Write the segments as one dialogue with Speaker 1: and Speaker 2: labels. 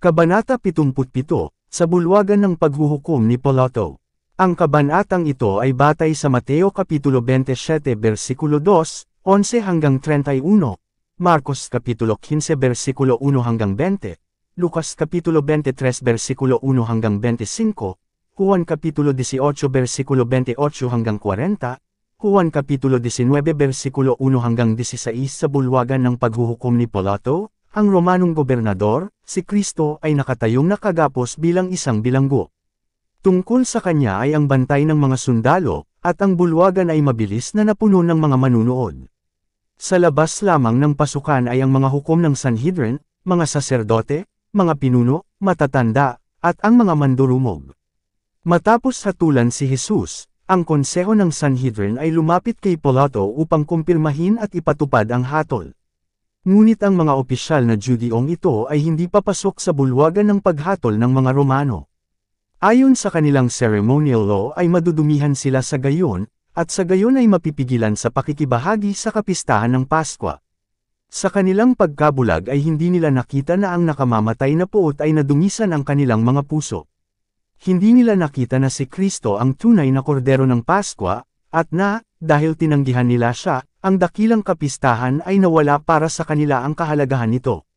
Speaker 1: Kabanata 77, sa bulwagan ng paghuhukom ni Pilato. Ang kabanatang ito ay batay sa Mateo Kapitulo 27 versikulo 2, 11 hanggang 31, Marcos Kapitulo 15 versikulo 1 hanggang 20, Lucas Kapitulo 23 versikulo 1 hanggang 25, Juan Kapitulo 18 versikulo 28 hanggang 40, Juan Kapitulo 19 versikulo 1 hanggang 16. Sa bulwagan ng paghuhukom ni Pilato, ang Romanong gobernador, si Kristo ay nakatayong nakagapos bilang isang bilanggo. Tungkol sa kanya ay ang bantay ng mga sundalo, at ang bulwagan ay mabilis na napuno ng mga manunood. Sa labas lamang ng pasukan ay ang mga hukom ng Sanhedrin, mga saserdote, mga pinuno, matatanda, at ang mga mandurumog. Matapos hatulan si Jesus, ang konseho ng Sanhedrin ay lumapit kay Pilato upang kumpirmahin at ipatupad ang hatol. Ngunit ang mga opisyal na Judeong ito ay hindi papasok sa bulwagan ng paghatol ng mga Romano. Ayon sa kanilang ceremonial law ay madudumihan sila sa gayon, at sa gayon ay mapipigilan sa pakikibahagi sa kapistahan ng Paskwa. Sa kanilang pagkabulag ay hindi nila nakita na ang nakamamatay na puot ay nadumisan ang kanilang mga puso. Hindi nila nakita na si Kristo ang tunay na kordero ng Paskwa, at na, dahil tinanggihan nila siya, ang dakilang kapistahan ay nawala para sa kanila ang kahalagahan nito.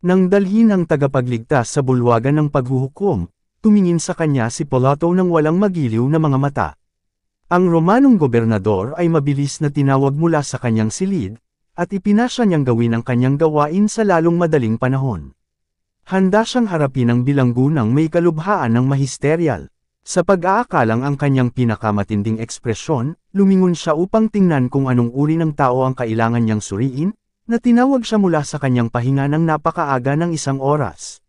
Speaker 1: Nang dalhin ang tagapagligtas sa bulwagan ng paghuhukom, tumingin sa kanya si Pilato ng walang magiliw na mga mata. Ang Romanong gobernador ay mabilis na tinawag mula sa kanyang silid, at ipinasya niyang gawin ang kanyang gawain sa lalong madaling panahon. Handa siyang harapin ang bilanggo ng may kalubhaan ng mahisteryal. Sa pag-aakalang ang kanyang pinakamatinding ekspresyon, lumingon siya upang tingnan kung anong uri ng tao ang kailangan niyang suriin, na tinawag siya mula sa kanyang pahinga ng napakaaga ng 1 oras.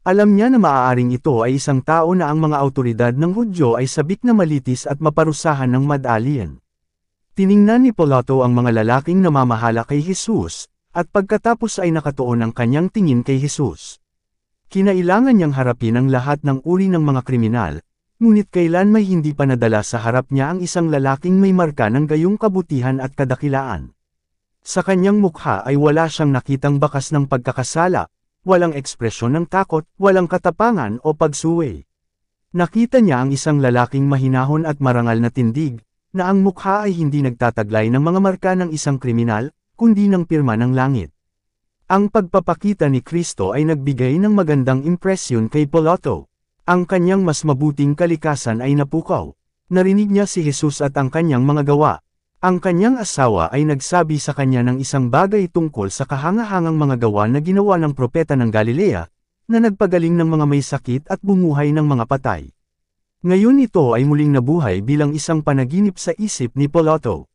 Speaker 1: Alam niya na maaaring ito ay isang tao na ang mga awtoridad ng Hudyo ay sabik na malitis at maparusahan ng madalien. Tiningnan ni Pilato ang mga lalaking namamahala kay Jesus, at pagkatapos ay nakatuon ang kanyang tingin kay Jesus. Kinailangan niyang harapin ang lahat ng uri ng mga kriminal, ngunit kailan may hindi pa nadala sa harap niya ang isang lalaking may marka ng gayong kabutihan at kadakilaan. Sa kanyang mukha ay wala siyang nakitang bakas ng pagkakasala, walang ekspresyon ng takot, walang katapangan o pagsuway. Nakita niya ang isang lalaking mahinahon at marangal na tindig, na ang mukha ay hindi nagtataglay ng mga marka ng isang kriminal, kundi ng pirma ng langit. Ang pagpapakita ni Kristo ay nagbigay ng magandang impresyon kay Pilato. Ang kanyang mas mabuting kalikasan ay napukaw. Narinig niya si Jesus at ang kanyang mga gawa. Ang kanyang asawa ay nagsabi sa kanya ng isang bagay tungkol sa kahangahangang mga gawa na ginawa ng propeta ng Galilea, na nagpagaling ng mga may sakit at bumuhay ng mga patay. Ngayon ito ay muling nabuhay bilang isang panaginip sa isip ni Pilato.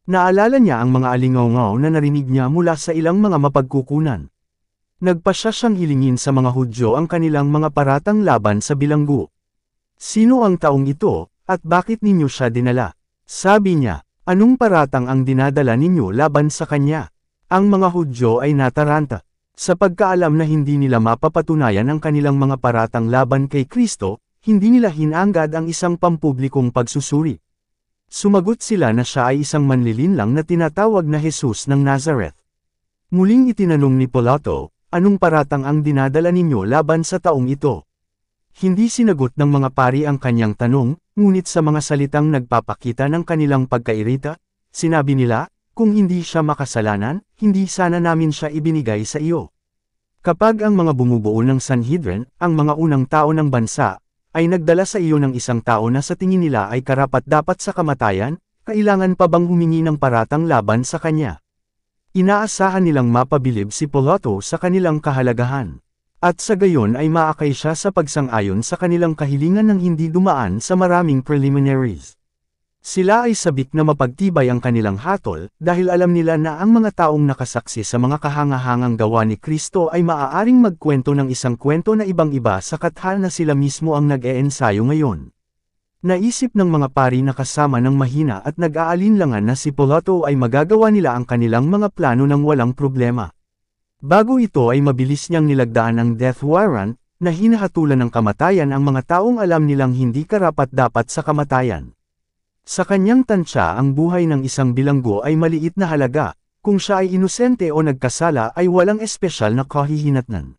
Speaker 1: Naalala niya ang mga alingaw-ngaw na narinig niya mula sa ilang mga mapagkukunan. Nagpasya siyang hilingin sa mga Hudyo ang kanilang mga paratang laban sa bilanggo. Sino ang taong ito, at bakit ninyo siya dinala? Sabi niya, anong paratang ang dinadala ninyo laban sa kanya? Ang mga Hudyo ay nataranta. Sa pagkaalam na hindi nila mapapatunayan ang kanilang mga paratang laban kay Kristo, hindi nila hinanggad ang isang pampublikong pagsusuri. Sumagot sila na siya ay isang manlilinlang na tinatawag na Jesus ng Nazareth. Muling itinanong ni Pilato, anong paratang ang dinadala ninyo laban sa taong ito? Hindi sinagot ng mga pari ang kanyang tanong, ngunit sa mga salitang nagpapakita ng kanilang pagkairita, sinabi nila, kung hindi siya makasalanan, hindi sana namin siya ibinigay sa iyo. Kapag ang mga bumubuo ng Sanhedrin, ang mga unang tao ng bansa, ay nagdala sa iyo ng isang tao na sa tingin nila ay karapat-dapat sa kamatayan, kailangan pa bang humingi ng paratang laban sa kanya? Inaasahan nilang mapabilib si Pilato sa kanilang kahalagahan. At sa gayon ay maakay siya sa pagsang-ayon sa kanilang kahilingan ng hindi dumaan sa maraming preliminaries. Sila ay sabik na mapagtibay ang kanilang hatol, dahil alam nila na ang mga taong nakasaksi sa mga kahangahangang gawa ni Kristo ay maaaring magkwento ng isang kwento na ibang-iba sa katha na sila mismo ang nag-eensayo ngayon. Naisip ng mga pari na kasama ng mahina at nag-aalinlangan na si Pilato ay magagawa nila ang kanilang mga plano ng walang problema. Bago ito ay mabilis niyang nilagdaan ang death warrant, na hinahatulan ng kamatayan ang mga taong alam nilang hindi karapat-dapat sa kamatayan. Sa kanyang tansya ang buhay ng isang bilanggo ay maliit na halaga, kung siya ay inosente o nagkasala ay walang espesyal na kahihinatnan.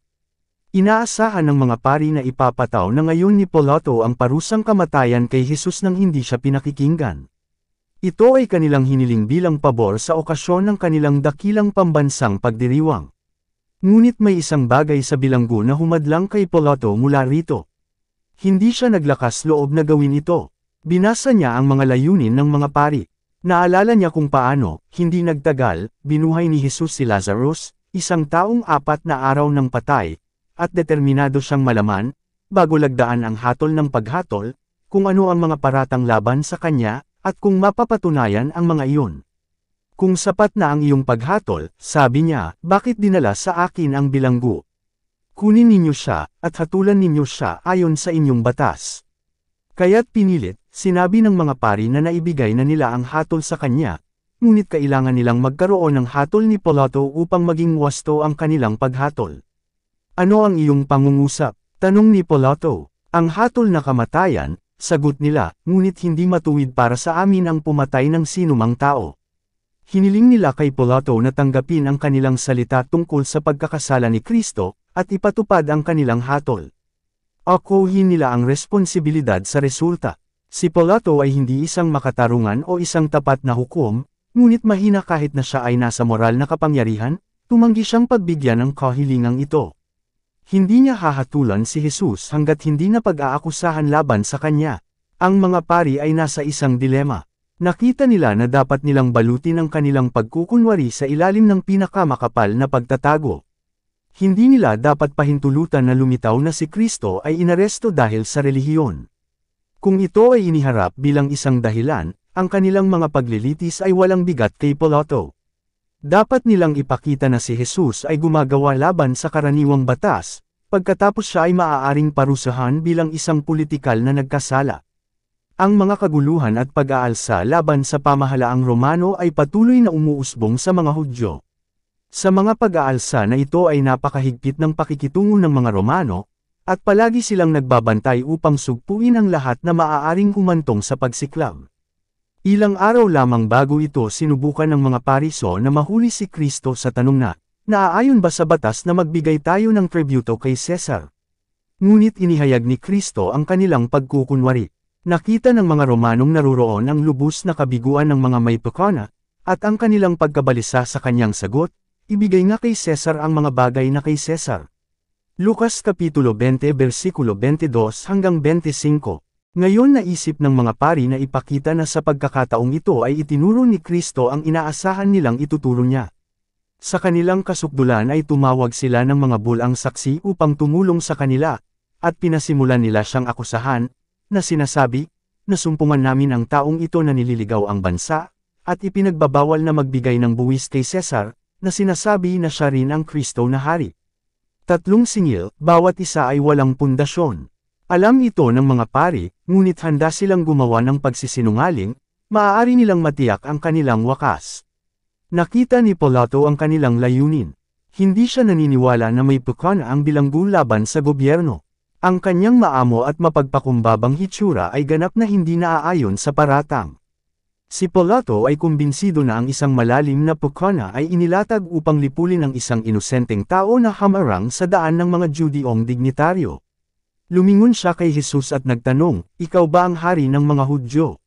Speaker 1: Inaasahan ng mga pari na ipapataw na ngayon ni Pilato ang parusang kamatayan kay Jesus nang hindi siya pinakikinggan. Ito ay kanilang hiniling bilang pabor sa okasyon ng kanilang dakilang pambansang pagdiriwang. Ngunit may isang bagay sa bilanggo na humadlang kay Pilato mula rito. Hindi siya naglakas loob na gawin ito. Binasa niya ang mga layunin ng mga pari. Naalala niya kung paano, hindi nagtagal, binuhay ni Jesus si Lazarus, isang taong 4 na araw ng patay, at determinado siyang malaman, bago lagdaan ang hatol ng paghatol, kung ano ang mga paratang laban sa kanya, at kung mapapatunayan ang mga iyon. Kung sapat na ang iyong paghatol, sabi niya, bakit dinala sa akin ang bilanggo? Kunin ninyo siya, at hatulan ninyo siya ayon sa inyong batas. Kaya't pinilit, sinabi ng mga pari na naibigay na nila ang hatol sa kanya, ngunit kailangan nilang magkaroon ng hatol ni Pilato upang maging wasto ang kanilang paghatol. Ano ang iyong pangungusap? Tanong ni Pilato. Ang hatol na kamatayan, sagot nila, ngunit hindi matuwid para sa amin ang pumatay ng sinumang tao. Hiniling nila kay Pilato na tanggapin ang kanilang salita tungkol sa pagkakasala ni Kristo, at ipatupad ang kanilang hatol. Akuhin nila ang responsibilidad sa resulta. Si Pilato ay hindi isang makatarungan o isang tapat na hukom, ngunit mahina kahit na siya ay nasa moral na kapangyarihan, tumanggi siyang pagbigyan ng kahilingang ito. Hindi niya hahatulan si Jesus hanggat hindi na pag-aakusahan laban sa kanya. Ang mga pari ay nasa isang dilema. Nakita nila na dapat nilang balutin ang kanilang pagkukunwari sa ilalim ng pinakamakapal na pagtatago. Hindi nila dapat pahintulutan na lumitaw na si Kristo ay inaresto dahil sa relihiyon. Kung ito ay iniharap bilang isang dahilan, ang kanilang mga paglilitis ay walang bigat kay Pilato. Dapat nilang ipakita na si Jesus ay gumagawa laban sa karaniwang batas, pagkatapos siya ay maaaring parusahan bilang isang politikal na nagkasala. Ang mga kaguluhan at pag-aalsa laban sa pamahalaang Romano ay patuloy na umuusbong sa mga Hudyo. Sa mga pag-aalsa na ito ay napakahigpit ng pakikitungo ng mga Romano, at palagi silang nagbabantay upang sugpuin ang lahat na maaaring humantong sa pagsiklab. Ilang araw lamang bago ito sinubukan ng mga Pariso na mahuli si Kristo sa tanong na, naaayon ba sa batas na magbigay tayo ng tributo kay Cesar? Ngunit inihayag ni Kristo ang kanilang pagkukunwari. Nakita ng mga Romanong naruroon ang lubos na kabiguan ng mga may pekana, at ang kanilang pagkabalisa sa kanyang sagot, ibigay nga kay Cesar ang mga bagay na kay Cesar. Lucas Kapitulo 20 versikulo 22 hanggang 25. Ngayon naisip ng mga pari na ipakita na sa pagkakataong ito ay itinuro ni Kristo ang inaasahan nilang ituturo niya. Sa kanilang kasukdulan ay tumawag sila ng mga bulang saksi upang tumulong sa kanila, at pinasimulan nila siyang akusahan, na sinasabi, nasumpungan namin ang taong ito na nililigaw ang bansa, at ipinagbabawal na magbigay ng buwis kay Cesar, na sinasabi na siya rin ang Kristo na hari. Tatlong singil, bawat isa ay walang pundasyon. Alam ito ng mga pari, ngunit handa silang gumawa ng pagsisinungaling, maaari nilang matiyak ang kanilang wakas. Nakita ni Pilato ang kanilang layunin. Hindi siya naniniwala na may pekana ang bilanggo laban sa gobyerno. Ang kanyang maamo at mapagpakumbabang hitsura ay ganap na hindi naaayon sa paratang. Si Pilato ay kumbinsido na ang isang malalim na pekana ay inilatag upang lipulin ang isang inosenteng tao na hamarang sa daan ng mga Judeong dignitaryo. Lumingon siya kay Jesus at nagtanong, ikaw ba ang hari ng mga Hudyo?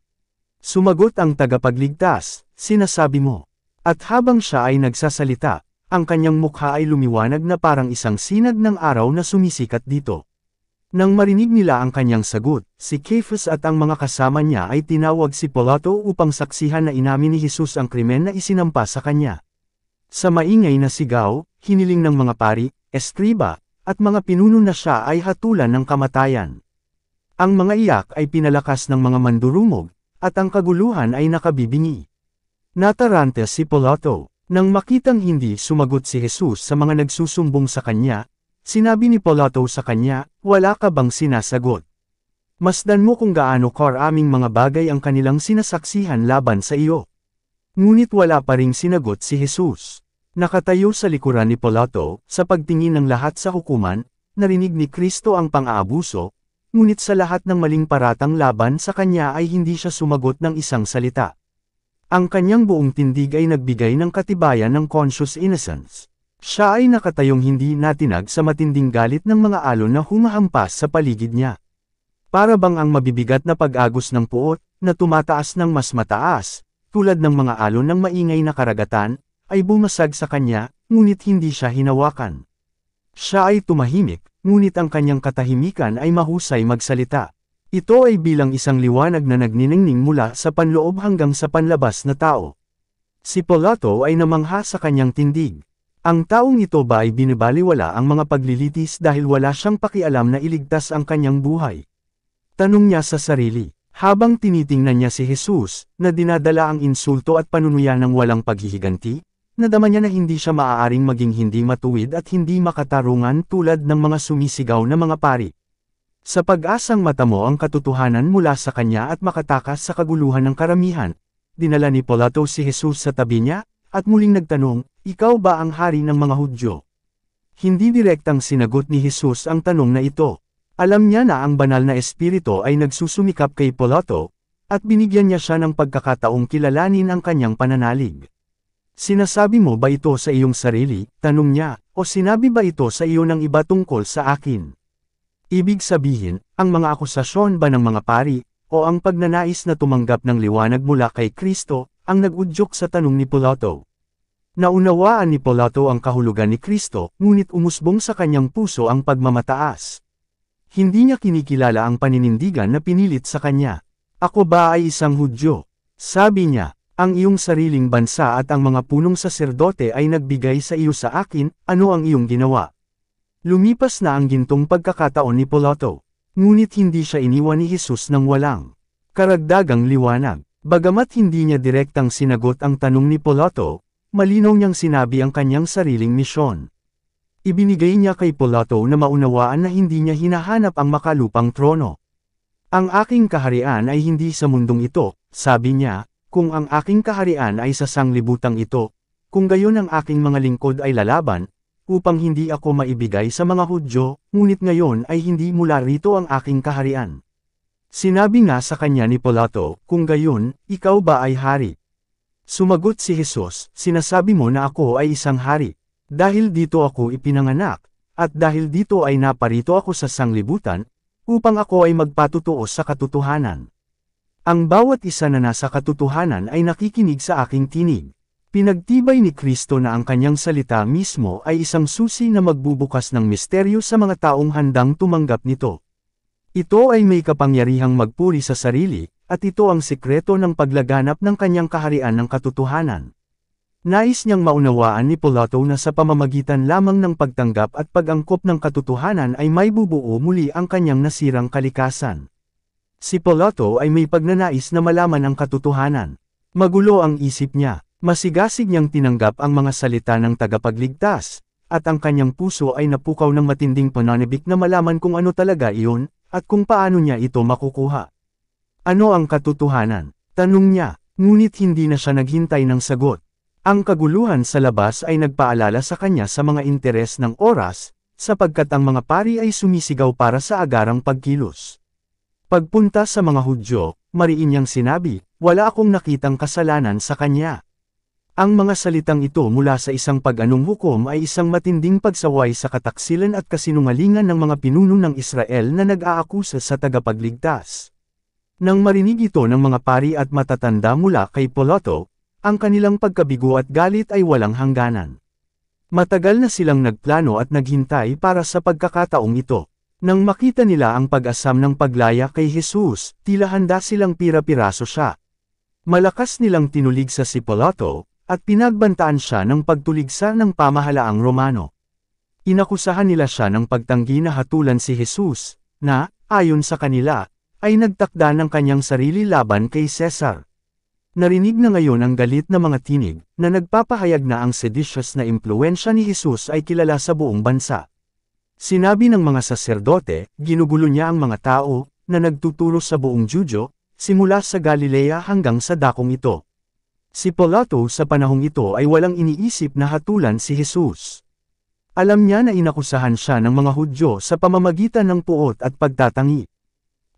Speaker 1: Sumagot ang tagapagligtas, sinasabi mo. At habang siya ay nagsasalita, ang kanyang mukha ay lumiwanag na parang isang sinag ng araw na sumisikat dito. Nang marinig nila ang kanyang sagot, si Caiaphas at ang mga kasama niya ay tinawag si Pilato upang saksihan na inamin ni Jesus ang krimen na isinampa sa kanya. Sa maingay na sigaw, hiniling ng mga pari, eskriba, at mga pinuno na siya ay hatulan ng kamatayan. Ang mga iyak ay pinalakas ng mga mandurumog, at ang kaguluhan ay nakabibingi. Natarante si Pilato. Nang makitang hindi sumagot si Jesus sa mga nagsusumbong sa kanya, sinabi ni Pilato sa kanya, wala ka bang sinasagot? Masdan mo kung gaano karaming mga bagay ang kanilang sinasaksihan laban sa iyo. Ngunit wala pa ring sinagot si Jesus. Nakatayo sa likuran ni Pilato, sa pagtingin ng lahat sa hukuman, narinig ni Kristo ang pang-aabuso, ngunit sa lahat ng maling paratang laban sa kanya ay hindi siya sumagot ng isang salita. Ang kanyang buong tindig ay nagbigay ng katibayan ng conscious innocence. Siya ay nakatayong hindi natinag sa matinding galit ng mga alon na humahampas sa paligid niya. Para bang ang mabibigat na pag-agos ng puot, na tumataas ng mas mataas, tulad ng mga alon ng maingay na karagatan, ay bumasag sa kanya, ngunit hindi siya hinawakan. Siya ay tumahimik, ngunit ang kanyang katahimikan ay mahusay magsalita. Ito ay bilang isang liwanag na nagniningning mula sa panloob hanggang sa panlabas na tao. Si Pilato ay namangha sa kanyang tindig. Ang taong ito ba ay binibaliwala ang mga paglilitis dahil wala siyang pakialam na iligtas ang kanyang buhay? Tanong niya sa sarili, habang tinitingnan niya si Jesus, na dinadala ang insulto at panunuyan ng walang paghihiganti, nadama niya na hindi siya maaaring maging hindi matuwid at hindi makatarungan tulad ng mga sumisigaw na mga pari. Sa pag-asang matamo ang katotohanan mula sa kanya at makatakas sa kaguluhan ng karamihan, dinala ni Pilato si Jesus sa tabi niya, at muling nagtanong, "Ikaw ba ang hari ng mga Hudyo?" Hindi direktang sinagot ni Jesus ang tanong na ito. Alam niya na ang banal na espiritu ay nagsusumikap kay Pilato, at binigyan niya siya ng pagkakataong kilalanin ang kanyang pananalig. "Sinasabi mo ba ito sa iyong sarili?" tanong niya, "o sinabi ba ito sa iyo ng iba tungkol sa akin?" Ibig sabihin, ang mga akusasyon ba ng mga pari, o ang pagnanais na tumanggap ng liwanag mula kay Kristo, ang nag-udyok sa tanong ni Pilato. Naunawaan ni Pilato ang kahulugan ni Kristo, ngunit umusbong sa kanyang puso ang pagmamataas. Hindi niya kinikilala ang paninindigan na pinilit sa kanya. "Ako ba ay isang Hudyo?" sabi niya, "ang iyong sariling bansa at ang mga punong saserdote ay nagbigay sa iyo sa akin, ano ang iyong ginawa?" Lumipas na ang gintong pagkakataon ni Pilato. Ngunit hindi siya iniwan ni Jesus ng walang karagdagang liwanag. Bagamat hindi niya direktang sinagot ang tanong ni Pilato, malinaw niyang sinabi ang kanyang sariling misyon. Ibinigay niya kay Pilato na maunawaan na hindi niya hinahanap ang makalupang trono. "Ang aking kaharian ay hindi sa mundong ito," sabi niya, "kung ang aking kaharian ay sa sanglibutang ito, kung gayon ang aking mga lingkod ay lalaban, upang hindi ako maibigay sa mga Hudyo, ngunit ngayon ay hindi mula rito ang aking kaharian." Sinabi nga sa kanya ni Pilato, "Kung gayon, ikaw ba ay hari?" Sumagot si Jesus, "Sinasabi mo na ako ay isang hari. Dahil dito ako ipinanganak, at dahil dito ay naparito ako sa sanglibutan, upang ako ay magpatutuo sa katotohanan. Ang bawat isa na nasa katotohanan ay nakikinig sa aking tinig." Pinagtibay ni Kristo na ang kanyang salita mismo ay isang susi na magbubukas ng misteryo sa mga taong handang tumanggap nito. Ito ay may kapangyarihang magpuri sa sarili, at ito ang sikreto ng paglaganap ng kanyang kaharian ng katotohanan. Nais niyang maunawaan ni Pilato na sa pamamagitan lamang ng pagtanggap at pag-angkop ng katotohanan ay may bubuo muli ang kanyang nasirang kalikasan. Si Pilato ay may pagnanais na malaman ang katotohanan. Magulo ang isip niya. Masigasig niyang tinanggap ang mga salita ng tagapagligtas, at ang kanyang puso ay napukaw ng matinding pananibik na malaman kung ano talaga iyon, at kung paano niya ito makukuha. "Ano ang katotohanan?" tanong niya, ngunit hindi na siya naghintay ng sagot. Ang kaguluhan sa labas ay nagpaalala sa kanya sa mga interes ng oras, sapagkat ang mga pari ay sumisigaw para sa agarang pagkilos. Pagpunta sa mga Hudyo, mariin niyang sinabi, "Wala akong nakitang kasalanan sa kanya." Ang mga salitang ito mula sa isang pag-anong hukom ay isang matinding pagsaway sa kataksilan at kasinungalingan ng mga pinuno ng Israel na nag-aakusa sa tagapagligtas. Nang marinig ito ng mga pari at matatanda mula kay Pilato, ang kanilang pagkabigo at galit ay walang hangganan. Matagal na silang nagplano at naghintay para sa pagkakataong ito. Nang makita nila ang pag-asam ng paglaya kay Jesus, tila handa silang pira-piraso siya. Malakas nilang tinulig sa si Pilato, at pinagbantaan siya ng pagtuligsa ng pamahalaang Romano. Inakusahan nila siya ng pagtanggi na hatulan si Jesus, na, ayon sa kanila, ay nagtakda ng kanyang sarili laban kay Cesar. Narinig na ngayon ang galit na mga tinig, na nagpapahayag na ang seditious na impluensya ni Jesus ay kilala sa buong bansa. Sinabi ng mga saserdote, ginugulo niya ang mga tao, na nagtuturo sa buong Judyo, simula sa Galilea hanggang sa dakong ito. Si Pilato sa panahong ito ay walang iniisip na hatulan si Jesus. Alam niya na inakusahan siya ng mga Hudyo sa pamamagitan ng puot at pagtatangi.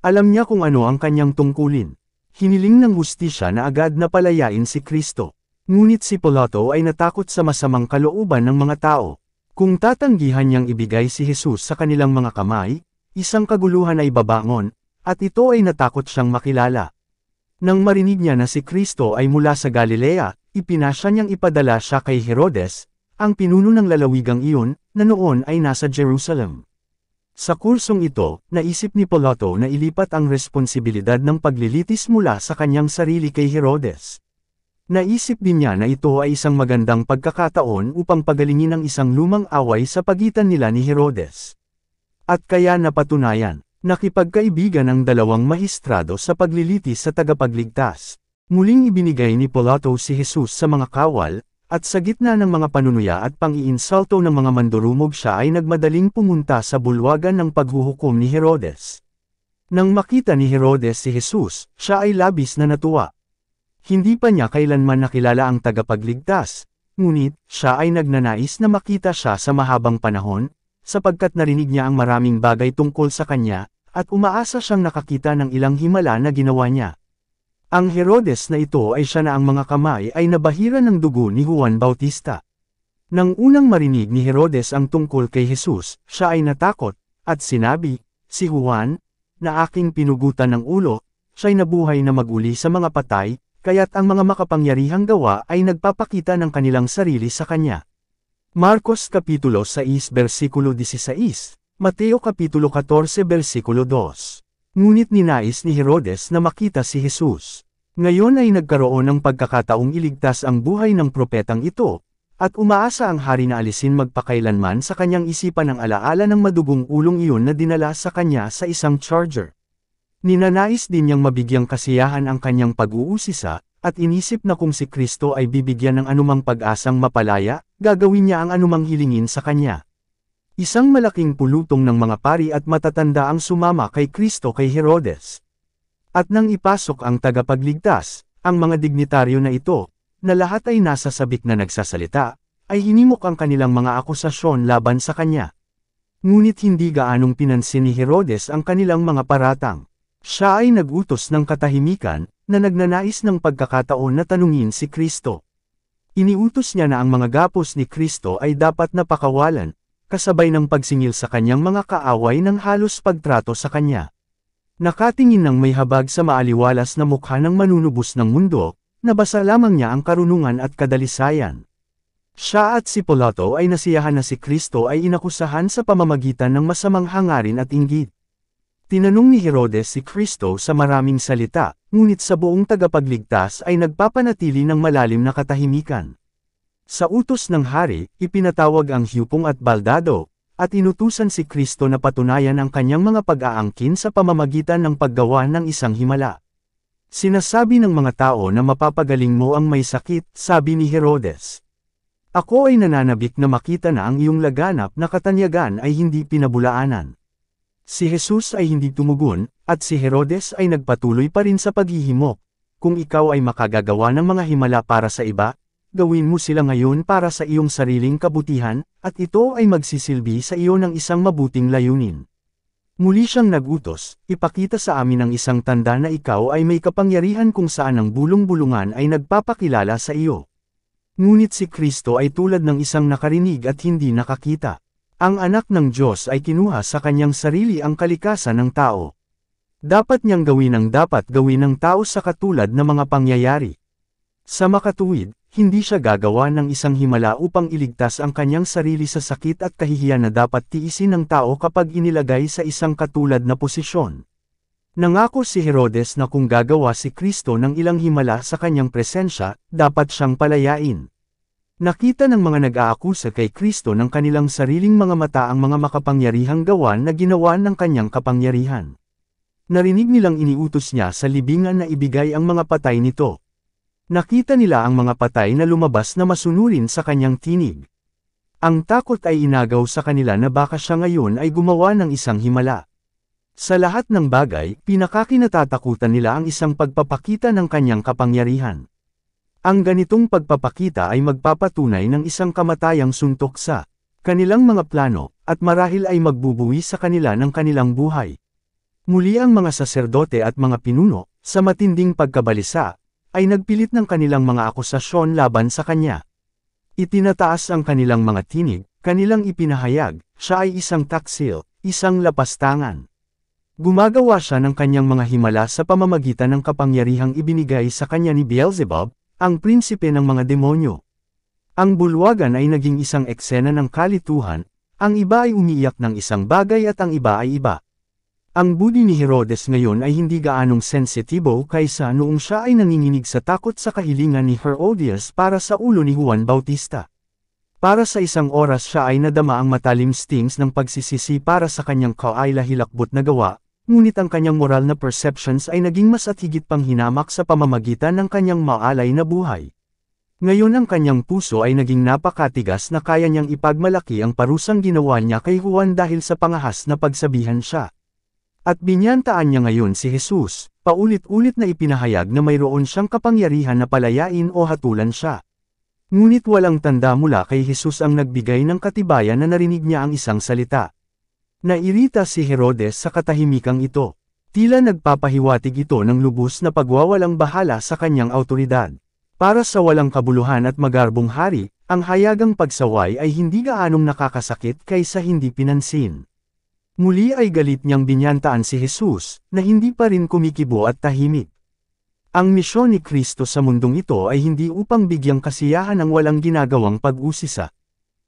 Speaker 1: Alam niya kung ano ang kanyang tungkulin. Hiniling ng hustisya na agad na palayain si Kristo. Ngunit si Pilato ay natakot sa masamang kalooban ng mga tao. Kung tatanggihan niyang ibigay si Jesus sa kanilang mga kamay, isang kaguluhan ay babangon, at ito ay natakot siyang makilala. Nang marinig niya na si Kristo ay mula sa Galilea, ipinasya niyang ipadala siya kay Herodes, ang pinuno ng lalawigang iyon, na noon ay nasa Jerusalem. Sa kursong ito, naisip ni Pilato na ilipat ang responsibilidad ng paglilitis mula sa kanyang sarili kay Herodes. Naisip din niya na ito ay isang magandang pagkakataon upang pagalingin ang isang lumang away sa pagitan nila ni Herodes. At kaya napatunayan, nakipagkaibigan ang dalawang mahistrado sa paglilitis sa tagapagligtas. Muling ibinigay ni Pilato si Jesus sa mga kawal, at sa gitna ng mga panunuya at pang-iinsulto ng mga mandurumog siya ay nagmadaling pumunta sa bulwagan ng paghuhukom ni Herodes. Nang makita ni Herodes si Jesus, siya ay labis na natuwa. Hindi pa niya kailanman nakilala ang tagapagligtas, ngunit siya ay nagnanais na makita siya sa mahabang panahon, sapagkat narinig niya ang maraming bagay tungkol sa kanya, at umaasa siyang nakakita ng ilang himala na ginawa niya. Ang Herodes na ito ay siya na ang mga kamay ay nabahira ng dugo ni Juan Bautista. Nang unang marinig ni Herodes ang tungkol kay Jesus, siya ay natakot, at sinabi, "Si Juan, na aking pinugutan ng ulo, siya'y nabuhay na maguli sa mga patay, kaya't ang mga makapangyarihang gawa ay nagpapakita ng kanilang sarili sa kanya." Marcos Kapitulo 6 versikulo 16, Mateo Kapitulo 14 versikulo 2. Ngunit ninais ni Herodes na makita si Jesus. Ngayon ay nagkaroon ng pagkakataong iligtas ang buhay ng propetang ito, at umaasa ang hari na alisin magpakailanman sa kanyang isipan ang alaala ng madugong ulong iyon na dinala sa kanya sa isang charger. Ninanais din niyang mabigyang kasiyahan ang kanyang pag-uusisa, at inisip na kung si Kristo ay bibigyan ng anumang pag-asang mapalaya, gagawin niya ang anumang hilingin sa kanya. Isang malaking pulutong ng mga pari at matatanda ang sumama kay Kristo kay Herodes. At nang ipasok ang tagapagligtas, ang mga dignitaryo na ito, na lahat ay nasa sabik na nagsasalita, ay hinimok ang kanilang mga akusasyon laban sa kanya. Ngunit hindi gaanong pinansin ni Herodes ang kanilang mga paratang. Siya ay nagutos ng katahimikan, na nagnanais ng pagkakataon na tanungin si Kristo. Iniutos niya na ang mga gapos ni Kristo ay dapat napakawalan, kasabay ng pagsingil sa kanyang mga kaaway ng halos pagtrato sa kanya. Nakatingin ng may habag sa maaliwalas na mukha ng manunubos ng mundo, nabasa lamang niya ang karunungan at kadalisayan. Siya at si Pilato ay nasiyahan na si Kristo ay inakusahan sa pamamagitan ng masamang hangarin at inggit. Tinanong ni Herodes si Kristo sa maraming salita, ngunit sa buong tagapagligtas ay nagpapanatili ng malalim na katahimikan. Sa utos ng hari, ipinatawag ang hiyupong at baldado, at inutusan si Kristo na patunayan ang kanyang mga pag-aangkin sa pamamagitan ng paggawa ng isang himala. Sinasabi ng mga tao na mapapagaling mo ang may sakit, sabi ni Herodes. Ako ay nananabik na makita na ang iyong laganap na katanyagan ay hindi pinabulaanan. Si Jesus ay hindi tumugon, at si Herodes ay nagpatuloy pa rin sa paghihimok. Kung ikaw ay makagagawa ng mga himala para sa iba, gawin mo sila ngayon para sa iyong sariling kabutihan, at ito ay magsisilbi sa iyo ng isang mabuting layunin. Muli siyang nagutos, ipakita sa amin ang isang tanda na ikaw ay may kapangyarihan kung saan ang bulong-bulungan ay nagpapakilala sa iyo. Ngunit si Kristo ay tulad ng isang nakarinig at hindi nakakita. Ang anak ng Diyos ay kinuha sa kanyang sarili ang kalikasan ng tao. Dapat niyang gawin ang dapat gawin ng tao sa katulad na mga pangyayari. Sa makatuwid, hindi siya gagawa ng isang himala upang iligtas ang kanyang sarili sa sakit at kahihiyan na dapat tiisin ng tao kapag inilagay sa isang katulad na posisyon. Nangako si Herodes na kung gagawa si Kristo ng ilang himala sa kanyang presensya, dapat siyang palayain. Nakita ng mga nag-aakusa kay Kristo ng kanilang sariling mga mata ang mga makapangyarihang gawan na ginawa ng kanyang kapangyarihan. Narinig nilang iniutos niya sa libingan na ibigay ang mga patay nito. Nakita nila ang mga patay na lumabas na masunurin sa kanyang tinig. Ang takot ay inagaw sa kanila na baka siya ngayon ay gumawa ng isang himala. Sa lahat ng bagay, pinakakinatatakutan nila ang isang pagpapakita ng kanyang kapangyarihan. Ang ganitong pagpapakita ay magpapatunay ng isang kamatayang suntok sa kanilang mga plano, at marahil ay magbubuwi sa kanila ng kanilang buhay. Muli ang mga saserdote at mga pinuno, sa matinding pagkabalisa, ay nagpilit ng kanilang mga akusasyon laban sa kanya. Itinataas ang kanilang mga tinig, kanilang ipinahayag, siya ay isang taksil, isang lapastangan. Gumagawa siya ng kanyang mga himala sa pamamagitan ng kapangyarihang ibinigay sa kanya ni Beelzebub, ang prinsipe ng mga demonyo. Ang bulwagan ay naging isang eksena ng kalituhan, ang iba ay umiiyak ng isang bagay at ang iba ay iba. Ang budi ni Herodes ngayon ay hindi gaanong sensitibo kaysa noong siya ay nanginginig sa takot sa kahilingan ni Herodias para sa ulo ni Juan Bautista. Para sa isang oras siya ay nadama ang matalim stings ng pagsisisi para sa kanyang kawailahilakbot na gawa, ngunit ang kanyang moral na perceptions ay naging mas at higit pang hinamak sa pamamagitan ng kanyang maalay na buhay. Ngayon ang kanyang puso ay naging napakatigas na kaya niyang ipagmalaki ang parusang ginawa niya kay Juan dahil sa pangahas na pagsabihan siya. At binyantaan niya ngayon si Jesus, paulit-ulit na ipinahayag na mayroon siyang kapangyarihan na palayain o hatulan siya. Ngunit walang tanda mula kay Jesus ang nagbigay ng katibayan na narinig niya ang isang salita. Nairita si Herodes sa katahimikang ito. Tila nagpapahiwatig ito ng lubos na pagwawalang bahala sa kanyang awtoridad. Para sa walang kabuluhan at magarbong hari, ang hayagang pagsaway ay hindi gaanong nakakasakit kaysa hindi pinansin. Muli ay galit niyang binyantaan si Jesus, na hindi pa rin kumikibo at tahimik. Ang misyon ni Kristo sa mundong ito ay hindi upang bigyang kasiyahan ang walang ginagawang pag-usisa.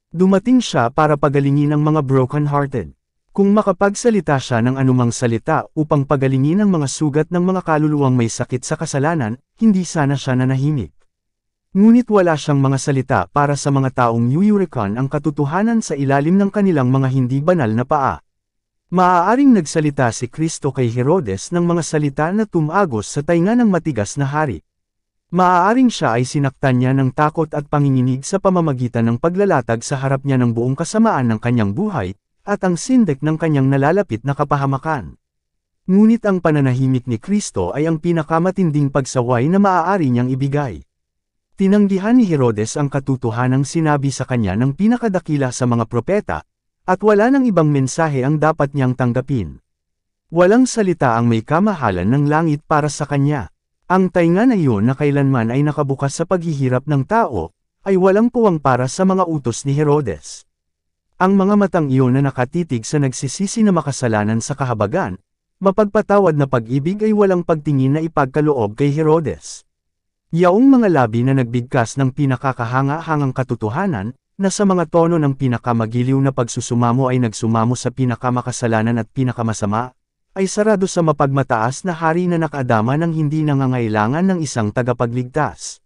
Speaker 1: Dumating siya para pagalingin ang mga broken-hearted. Kung makapagsalita siya ng anumang salita upang pagalingin ang mga sugat ng mga kaluluwang may sakit sa kasalanan, hindi sana siya nanahimik. Ngunit wala siyang mga salita para sa mga taong yuyurikan ang katotohanan sa ilalim ng kanilang mga hindi banal na paa. Maaaring nagsalita si Kristo kay Herodes ng mga salita na tumagos sa tainga ng matigas na hari. Maaaring siya ay sinaktan niya ng takot at panginginig sa pamamagitan ng paglalatag sa harap niya ng buong kasamaan ng kanyang buhay, at ang sindek ng kanyang nalalapit na kapahamakan. Ngunit ang pananahimik ni Kristo ay ang pinakamatinding pagsaway na maaari niyang ibigay. Tinanggihan ni Herodes ang katotohanang sinabi sa kanya ng pinakadakila sa mga propeta, at wala nang ibang mensahe ang dapat niyang tanggapin. Walang salita ang may kamahalan ng langit para sa kanya. Ang tainga na iyon na kailanman ay nakabukas sa paghihirap ng tao, ay walang puwang para sa mga utos ni Herodes. Ang mga matang iyon na nakatitig sa nagsisisi na makasalanan sa kahabagan, mapagpatawad na pag-ibig ay walang pagtingin na ipagkaloob kay Herodes. Yaong mga labi na nagbigkas ng pinakakahanga-hangang katotohanan, na sa mga tono ng pinakamagiliw na pagsusumamo ay nagsumamo sa pinakamakasalanan at pinakamasama, ay sarado sa mapagmataas na hari na nakadama ng hindi nangangailangan ng isang tagapagligtas.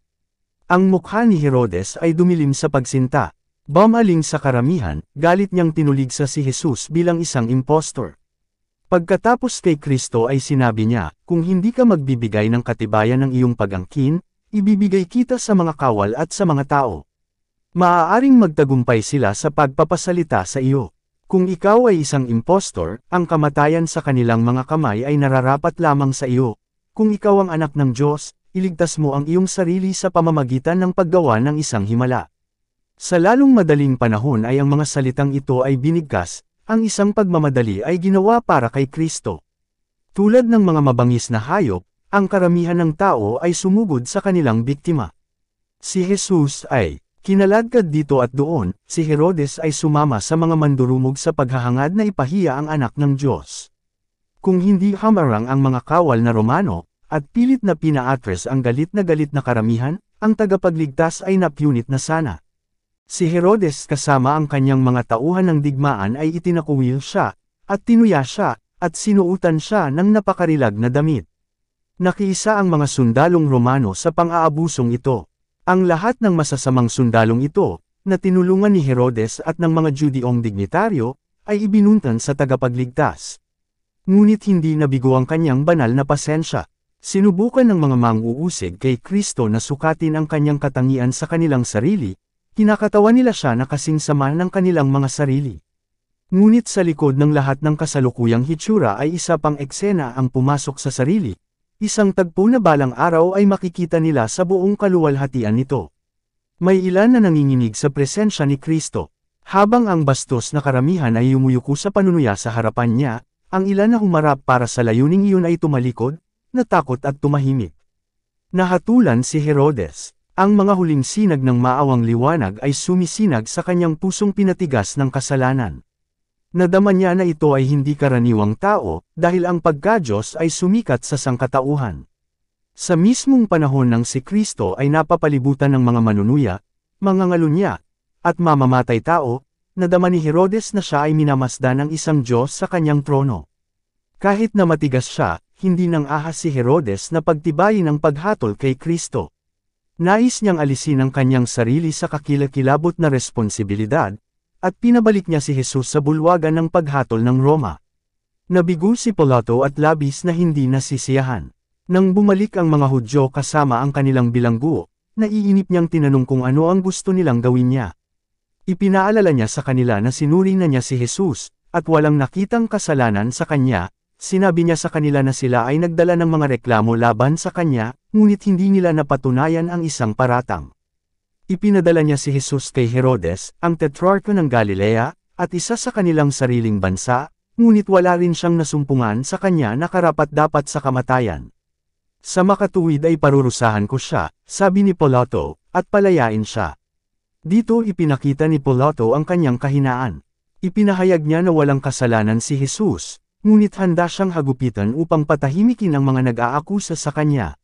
Speaker 1: Ang mukha ni Herodes ay dumilim sa pagsinta. Bumaling sa karamihan, galit niyang tinuligsa si Jesus bilang isang impostor. Pagkatapos kay Kristo ay sinabi niya, kung hindi ka magbibigay ng katibayan ng iyong pag-angkin, ibibigay kita sa mga kawal at sa mga tao. Maaaring magtagumpay sila sa pagpapasalita sa iyo. Kung ikaw ay isang impostor, ang kamatayan sa kanilang mga kamay ay nararapat lamang sa iyo. Kung ikaw ang anak ng Diyos, iligtas mo ang iyong sarili sa pamamagitan ng paggawa ng isang himala. Sa lalong madaling panahon ay ang mga salitang ito ay binigkas, ang isang pagmamadali ay ginawa para kay Kristo. Tulad ng mga mabangis na hayop, ang karamihan ng tao ay sumugod sa kanilang biktima. Si Jesus ay kinaladkad dito at doon, si Herodes ay sumama sa mga mandurumog sa paghahangad na ipahiya ang anak ng Diyos. Kung hindi hamarang ang mga kawal na Romano, at pilit na pinaatres ang galit na karamihan, ang tagapagligtas ay napunit na sana. Si Herodes kasama ang kanyang mga tauhan ng digmaan ay itinakuwil siya, at tinuya siya, at sinuutan siya ng napakarilag na damit. Nakiisa ang mga sundalong Romano sa pang-aabusong ito. Ang lahat ng masasamang sundalong ito, na tinulungan ni Herodes at ng mga Judeong dignitaryo, ay ibinuntan sa tagapagligtas. Ngunit hindi nabigo ang kanyang banal na pasensya. Sinubukan ng mga mang-uusig kay Kristo na sukatin ang kanyang katangian sa kanilang sarili, kinakatawan nila siya na kasing sama ng kanilang mga sarili. Ngunit sa likod ng lahat ng kasalukuyang hitsura ay isa pang eksena ang pumasok sa sarili. Isang tagpo na balang araw ay makikita nila sa buong kaluwalhatian nito. May ilan na nanginginig sa presensya ni Kristo. Habang ang bastos na karamihan ay yumuyuko sa panunuya sa harapan niya, ang ilan na humarap para sa layuning iyon ay tumalikod, natakot at tumahimik. Nahatulan si Herodes. Ang mga huling sinag ng maawang liwanag ay sumisinag sa kanyang pusong pinatigas ng kasalanan. Nadama niya na ito ay hindi karaniwang tao, dahil ang pagka-Diyos ay sumikat sa sangkatauhan. Sa mismong panahon ng si Kristo ay napapalibutan ng mga manunuya, mga ngalunya, at mamamatay tao, nadama ni Herodes na siya ay minamasdan ng isang Diyos sa kanyang trono. Kahit na matigas siya, hindi nang ahas si Herodes na pagtibayin ang paghatol kay Kristo. Nais niyang alisin ang kanyang sarili sa kakilakilabot na responsibilidad, at pinabalik niya si Jesus sa bulwagan ng paghatol ng Roma. Nabigo si Pilato at labis na hindi nasisiyahan. Nang bumalik ang mga Hudyo kasama ang kanilang bilanggo, naiinip niyang tinanong kung ano ang gusto nilang gawin niya. Ipinaalala niya sa kanila na sinuri na niya si Jesus, at walang nakitang kasalanan sa kanya. Sinabi niya sa kanila na sila ay nagdala ng mga reklamo laban sa kanya, ngunit hindi nila napatunayan ang isang paratang. Ipinadala niya si Jesus kay Herodes, ang tetrarca ng Galilea, at isa sa kanilang sariling bansa, ngunit wala rin siyang nasumpungan sa kanya na karapat-dapat sa kamatayan. Sa makatuwid ay parurusahan ko siya, sabi ni Pilato, at palayain siya. Dito ipinakita ni Pilato ang kanyang kahinaan. Ipinahayag niya na walang kasalanan si Jesus, ngunit handa siyang hagupitan upang patahimikin ang mga nag-aakusa sa kanya.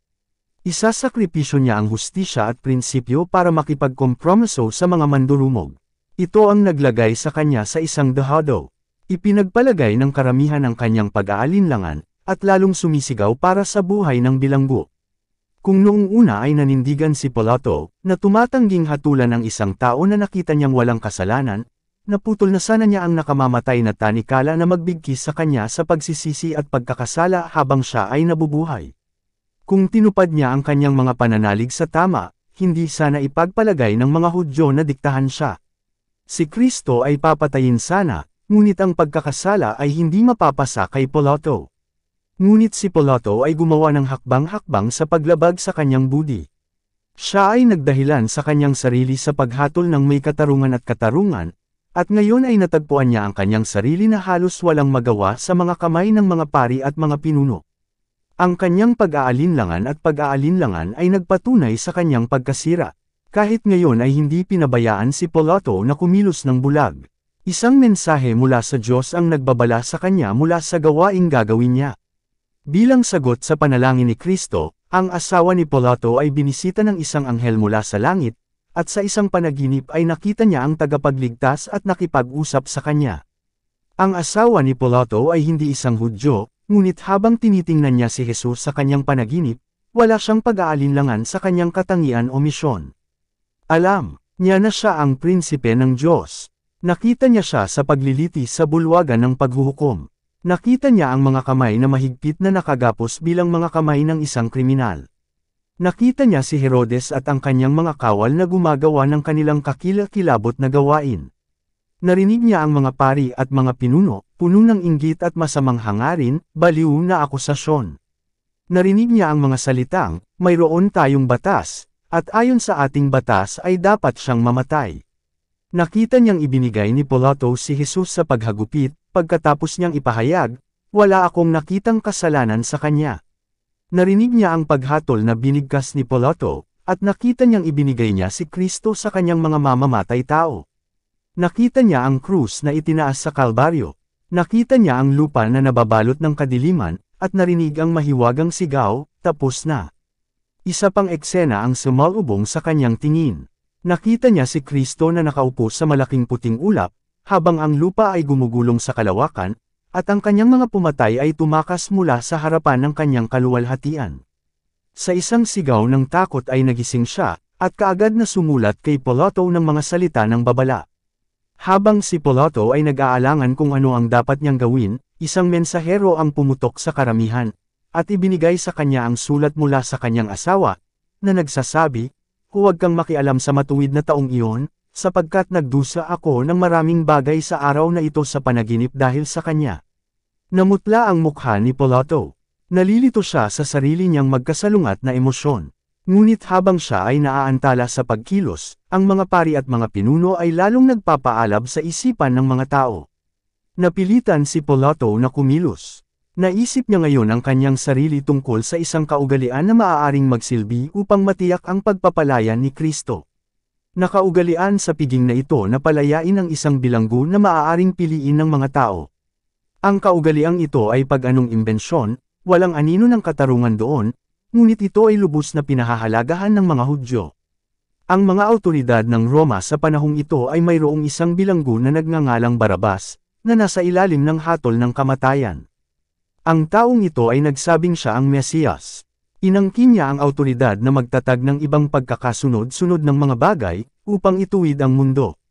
Speaker 1: Isasakripisyo niya ang hustisya at prinsipyo para makipagkompromiso sa mga mandurumog. Ito ang naglagay sa kanya sa isang dahado. Ipinagpalagay ng karamihan ang kanyang pag-aalinlangan, at lalong sumisigaw para sa buhay ng bilanggo. Kung noong una ay nanindigan si Pilato, na tumatangging hatulan ng isang tao na nakita niyang walang kasalanan, naputol na sana niya ang nakamamatay na tanikala na magbigkis sa kanya sa pagsisisi at pagkakasala habang siya ay nabubuhay. Kung tinupad niya ang kanyang mga pananalig sa tama, hindi sana ipagpalagay ng mga Hudyo na diktahan siya. Si Kristo ay papatayin sana, ngunit ang pagkakasala ay hindi mapapasa kay Pilato. Ngunit si Pilato ay gumawa ng hakbang-hakbang sa paglabag sa kanyang budi. Siya ay nagdahilan sa kanyang sarili sa paghatol ng may katarungan at katarungan, at ngayon ay natagpuan niya ang kanyang sarili na halos walang magawa sa mga kamay ng mga pari at mga pinuno. Ang kanyang pag-aalinlangan at pag-aalinlangan ay nagpatunay sa kanyang pagkasira. Kahit ngayon ay hindi pinabayaan si Pilato na kumilos ng bulag. Isang mensahe mula sa Diyos ang nagbabala sa kanya mula sa gawaing gagawin niya. Bilang sagot sa panalangin ni Kristo, ang asawa ni Pilato ay binisita ng isang anghel mula sa langit, at sa isang panaginip ay nakita niya ang tagapagligtas at nakipag-usap sa kanya. Ang asawa ni Pilato ay hindi isang Hudyo, ngunit habang tinitingnan niya si Jesus sa kanyang panaginip, wala siyang pag-aalinlangan sa kanyang katangian o misyon. Alam niya na siya ang prinsipe ng Diyos. Nakita niya siya sa pagliliti sa bulwagan ng paghuhukom. Nakita niya ang mga kamay na mahigpit na nakagapos bilang mga kamay ng isang kriminal. Nakita niya si Herodes at ang kanyang mga kawal na gumagawa ng kanilang kakilakilabot na gawain. Narinig niya ang mga pari at mga pinuno, puno ng inggit at masamang hangarin, baliw na akusasyon. Narinig niya ang mga salitang, mayroon tayong batas, at ayon sa ating batas ay dapat siyang mamatay. Nakita niyang ibinigay ni Pilato si Jesus sa paghagupit, pagkatapos niyang ipahayag, wala akong nakitang kasalanan sa kanya. Narinig niya ang paghatol na binigkas ni Pilato, at nakita niyang ibinigay niya si Kristo sa kanyang mga mamamatay tao. Nakita niya ang krus na itinaas sa Kalbaryo. Nakita niya ang lupa na nababalot ng kadiliman, at narinig ang mahiwagang sigaw, tapos na. Isa pang eksena ang sumalubong sa kanyang tingin. Nakita niya si Kristo na nakaupo sa malaking puting ulap, habang ang lupa ay gumugulong sa kalawakan, at ang kanyang mga pumatay ay tumakas mula sa harapan ng kanyang kaluwalhatian. Sa isang sigaw ng takot ay nagising siya, at kaagad na sumulat kay Pilato ng mga salita ng babala. Habang si Pilato ay nag-aalangan kung ano ang dapat niyang gawin, isang mensahero ang pumutok sa karamihan, at ibinigay sa kanya ang sulat mula sa kanyang asawa, na nagsasabi, huwag kang makialam sa matuwid na taong iyon, sapagkat nagdusa ako ng maraming bagay sa araw na ito sa panaginip dahil sa kanya. Namutla ang mukha ni Pilato. Nalilito siya sa sarili niyang magkasalungat na emosyon. Ngunit habang siya ay naaantala sa pagkilos, ang mga pari at mga pinuno ay lalong nagpapaalab sa isipan ng mga tao. Napilitan si Pilato na kumilos. Naisip niya ngayon ang kanyang sarili tungkol sa isang kaugalian na maaaring magsilbi upang matiyak ang pagpapalaya ni Kristo. Nakaugalian sa piging na ito na palayain ang isang bilanggo na maaaring piliin ng mga tao. Ang kaugaliang ito ay pag-anong imbensyon, walang anino ng katarungan doon, ngunit ito ay lubos na pinahahalagahan ng mga Hudyo. Ang mga awtoridad ng Roma sa panahong ito ay mayroong isang bilanggo na nagngangalang Barabas, na nasa ilalim ng hatol ng kamatayan. Ang taong ito ay nagsabing siya ang Mesiyas. Inangkin niya ang awtoridad na magtatag ng ibang pagkakasunod-sunod ng mga bagay, upang ituwid ang mundo.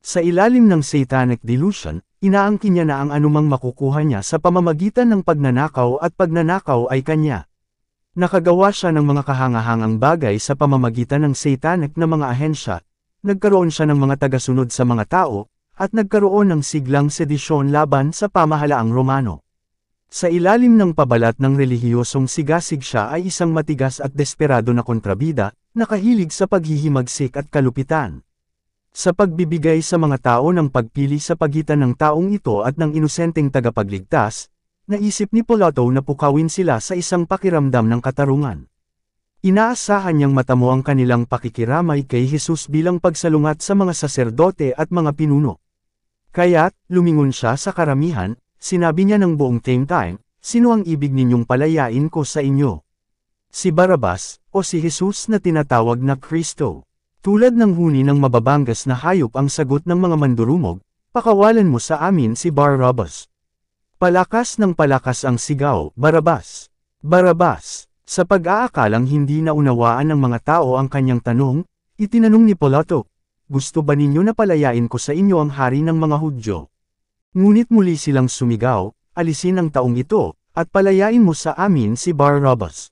Speaker 1: Sa ilalim ng Satanic Delusion, inaangkin niya na ang anumang makukuha niya sa pamamagitan ng pagnanakaw at pagnanakaw ay kanya. Nakagawa siya ng mga kahangahangang bagay sa pamamagitan ng Satanic na mga ahensya, nagkaroon siya ng mga tagasunod sa mga tao, at nagkaroon ng siglang sedisyon laban sa pamahalaang Romano. Sa ilalim ng pabalat ng relihiyosong sigasig siya ay isang matigas at desperado na kontrabida, nakahilig sa paghihimagsik at kalupitan. Sa pagbibigay sa mga tao ng pagpili sa pagitan ng taong ito at ng inosenteng tagapagligtas, naisip ni Pilato na pukawin sila sa isang pakiramdam ng katarungan. Inaasahan niyang matamo ang kanilang pakikiramay kay Jesus bilang pagsalungat sa mga saserdote at mga pinuno. Kaya't, lumingon siya sa karamihan, sinabi niya ng buong time, "Sino ang ibig ninyong palayain ko sa inyo? Si Barabas, o si Jesus na tinatawag na Kristo?" Tulad ng huni ng mababangas na hayop ang sagot ng mga mandurumog, "Pakawalan mo sa amin si Barabas." Palakas ng palakas ang sigaw, "Barabas! Barabas!" Sa pag-aakalang hindi naunawaan ng mga tao ang kanyang tanong, itinanong ni Pilato, "Gusto ba ninyo na palayain ko sa inyo ang hari ng mga Hudyo?" Ngunit muli silang sumigaw, "Alisin ang taong ito, at palayain mo sa amin si Barabas."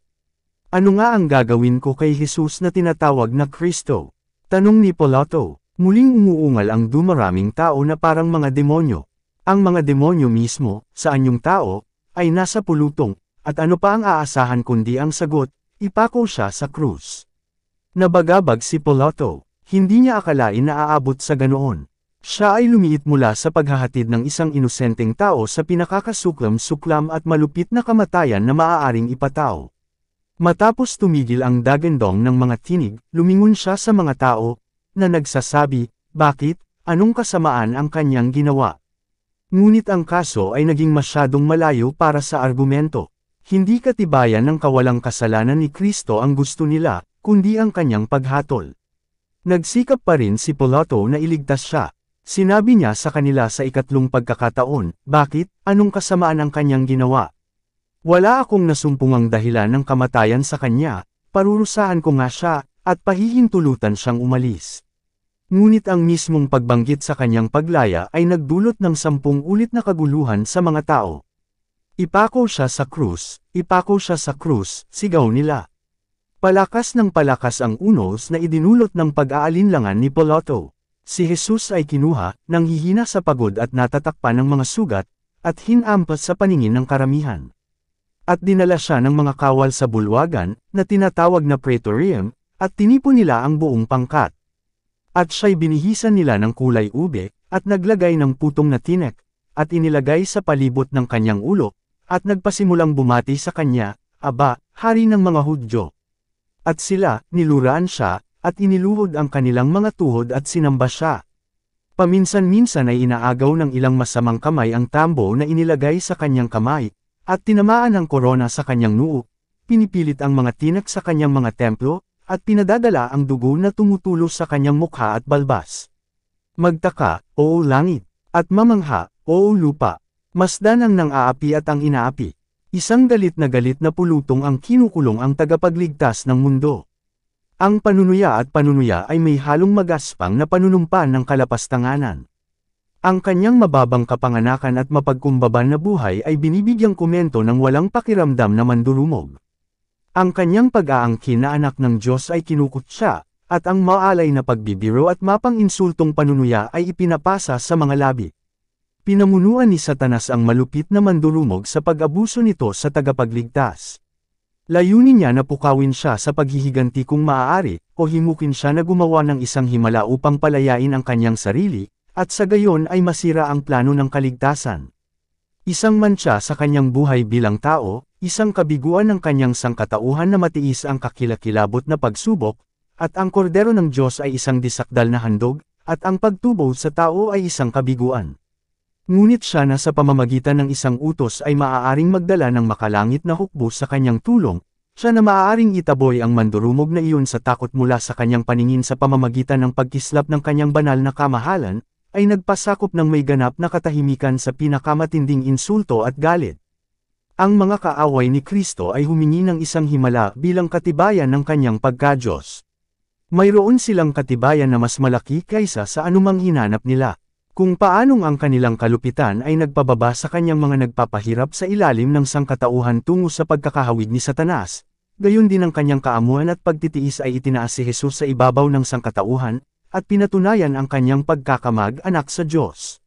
Speaker 1: Ano nga ang gagawin ko kay Jesus na tinatawag na Kristo? Tanong ni Pilato. Muling umuungal ang dumaraming tao na parang mga demonyo. Ang mga demonyo mismo, sa anyong tao, ay nasa pulutong, at ano pa ang aasahan kundi ang sagot, ipako siya sa krus. Nabagabag si Pilato. Hindi niya akalain na aabot sa ganoon. Siya ay lumiit mula sa paghahatid ng isang inosenteng tao sa pinakakasuklam-suklam at malupit na kamatayan na maaaring ipataw. Matapos tumigil ang dagandong ng mga tinig, lumingon siya sa mga tao, na nagsasabi, "Bakit? Anong kasamaan ang kanyang ginawa?" Ngunit ang kaso ay naging masyadong malayo para sa argumento. Hindi katibayan ng kawalang kasalanan ni Kristo ang gusto nila, kundi ang kanyang paghatol. Nagsikap pa rin si Pilato na iligtas siya. Sinabi niya sa kanila sa ikatlong pagkakataon, "Bakit? Anong kasamaan ang kanyang ginawa? Wala akong nasumpungang dahilan ng kamatayan sa kanya, parurusahan ko nga siya, at pahihintulutan siyang umalis." Ngunit ang mismong pagbanggit sa kanyang paglaya ay nagdulot ng 10 ulit na kaguluhan sa mga tao. "Ipako siya sa krus, ipako siya sa krus," sigaw nila. Palakas ng palakas ang unos na idinulot ng pag-aalinlangan ni Pilato. Si Jesus ay kinuha, nanghihina sa pagod at natatakpan ng mga sugat, at hinampas sa paningin ng karamihan. At dinala siya ng mga kawal sa bulwagan, na tinatawag na Praetorium, at tinipon nila ang buong pangkat. At siya'y binihisan nila ng kulay ube, at naglagay ng putong na tinek, at inilagay sa palibot ng kanyang ulo, at nagpasimulang bumati sa kanya, "Aba, hari ng mga Hudyo." At sila, niluraan siya, at iniluhod ang kanilang mga tuhod at sinamba siya. Paminsan-minsan ay inaagaw ng ilang masamang kamay ang tambo na inilagay sa kanyang kamay, at tinamaan ang korona sa kanyang noo, pinipilit ang mga tinak sa kanyang mga templo, at pinadadala ang dugo na tumutulo sa kanyang mukha at balbas. Magtaka, oo langit, at mamangha, oo lupa. Masdan ang nang-aapi at ang inaapi. Isang galit na pulutong ang kinukulong ang tagapagligtas ng mundo. Ang panunuya ay may halong magaspang na panunumpan ng kalapastanganan. Ang kanyang mababang kapanganakan at mapagkumbaba na buhay ay binibigyang komento ng walang pakiramdam na mandurumog. Ang kanyang pag-aangkin na anak ng Diyos ay kinukutya, at ang maalay na pagbibiro at mapang-insultong panunuya ay ipinapasa sa mga labi. Pinamunuan ni Satanas ang malupit na mandurumog sa pag-abuso nito sa tagapagligtas. Layunin niya na pukawin siya sa paghihiganti kung maaari, o himukin siya na gumawa ng isang himala upang palayain ang kanyang sarili, at sa gayon ay masira ang plano ng kaligtasan. Isang mantsa sa kanyang buhay bilang tao, isang kabiguan ng kanyang sangkatauhan na matiis ang kakilakilabot na pagsubok, at ang kordero ng Diyos ay isang disakdal na handog, at ang pagtubo sa tao ay isang kabiguan. Ngunit siya na sa pamamagitan ng isang utos ay maaaring magdala ng makalangit na hukbo sa kanyang tulong, siya na maaaring itaboy ang mandurumog na iyon sa takot mula sa kanyang paningin sa pamamagitan ng pagkislap ng kanyang banal na kamahalan, ay nagpasakop ng may ganap na katahimikan sa pinakamatinding insulto at galit. Ang mga kaaway ni Kristo ay humingi ng isang himala bilang katibayan ng kanyang pagka-Diyos. Mayroon silang katibayan na mas malaki kaysa sa anumang hinanap nila. Kung paanong ang kanilang kalupitan ay nagpababa sa kanyang mga nagpapahirap sa ilalim ng sangkatauhan tungo sa pagkakahawig ni Satanas, gayon din ang kanyang kaamuhan at pagtitiis ay itinaas si Jesus sa ibabaw ng sangkatauhan, at pinatunayan ang kanyang pagkakamag-anak sa Diyos.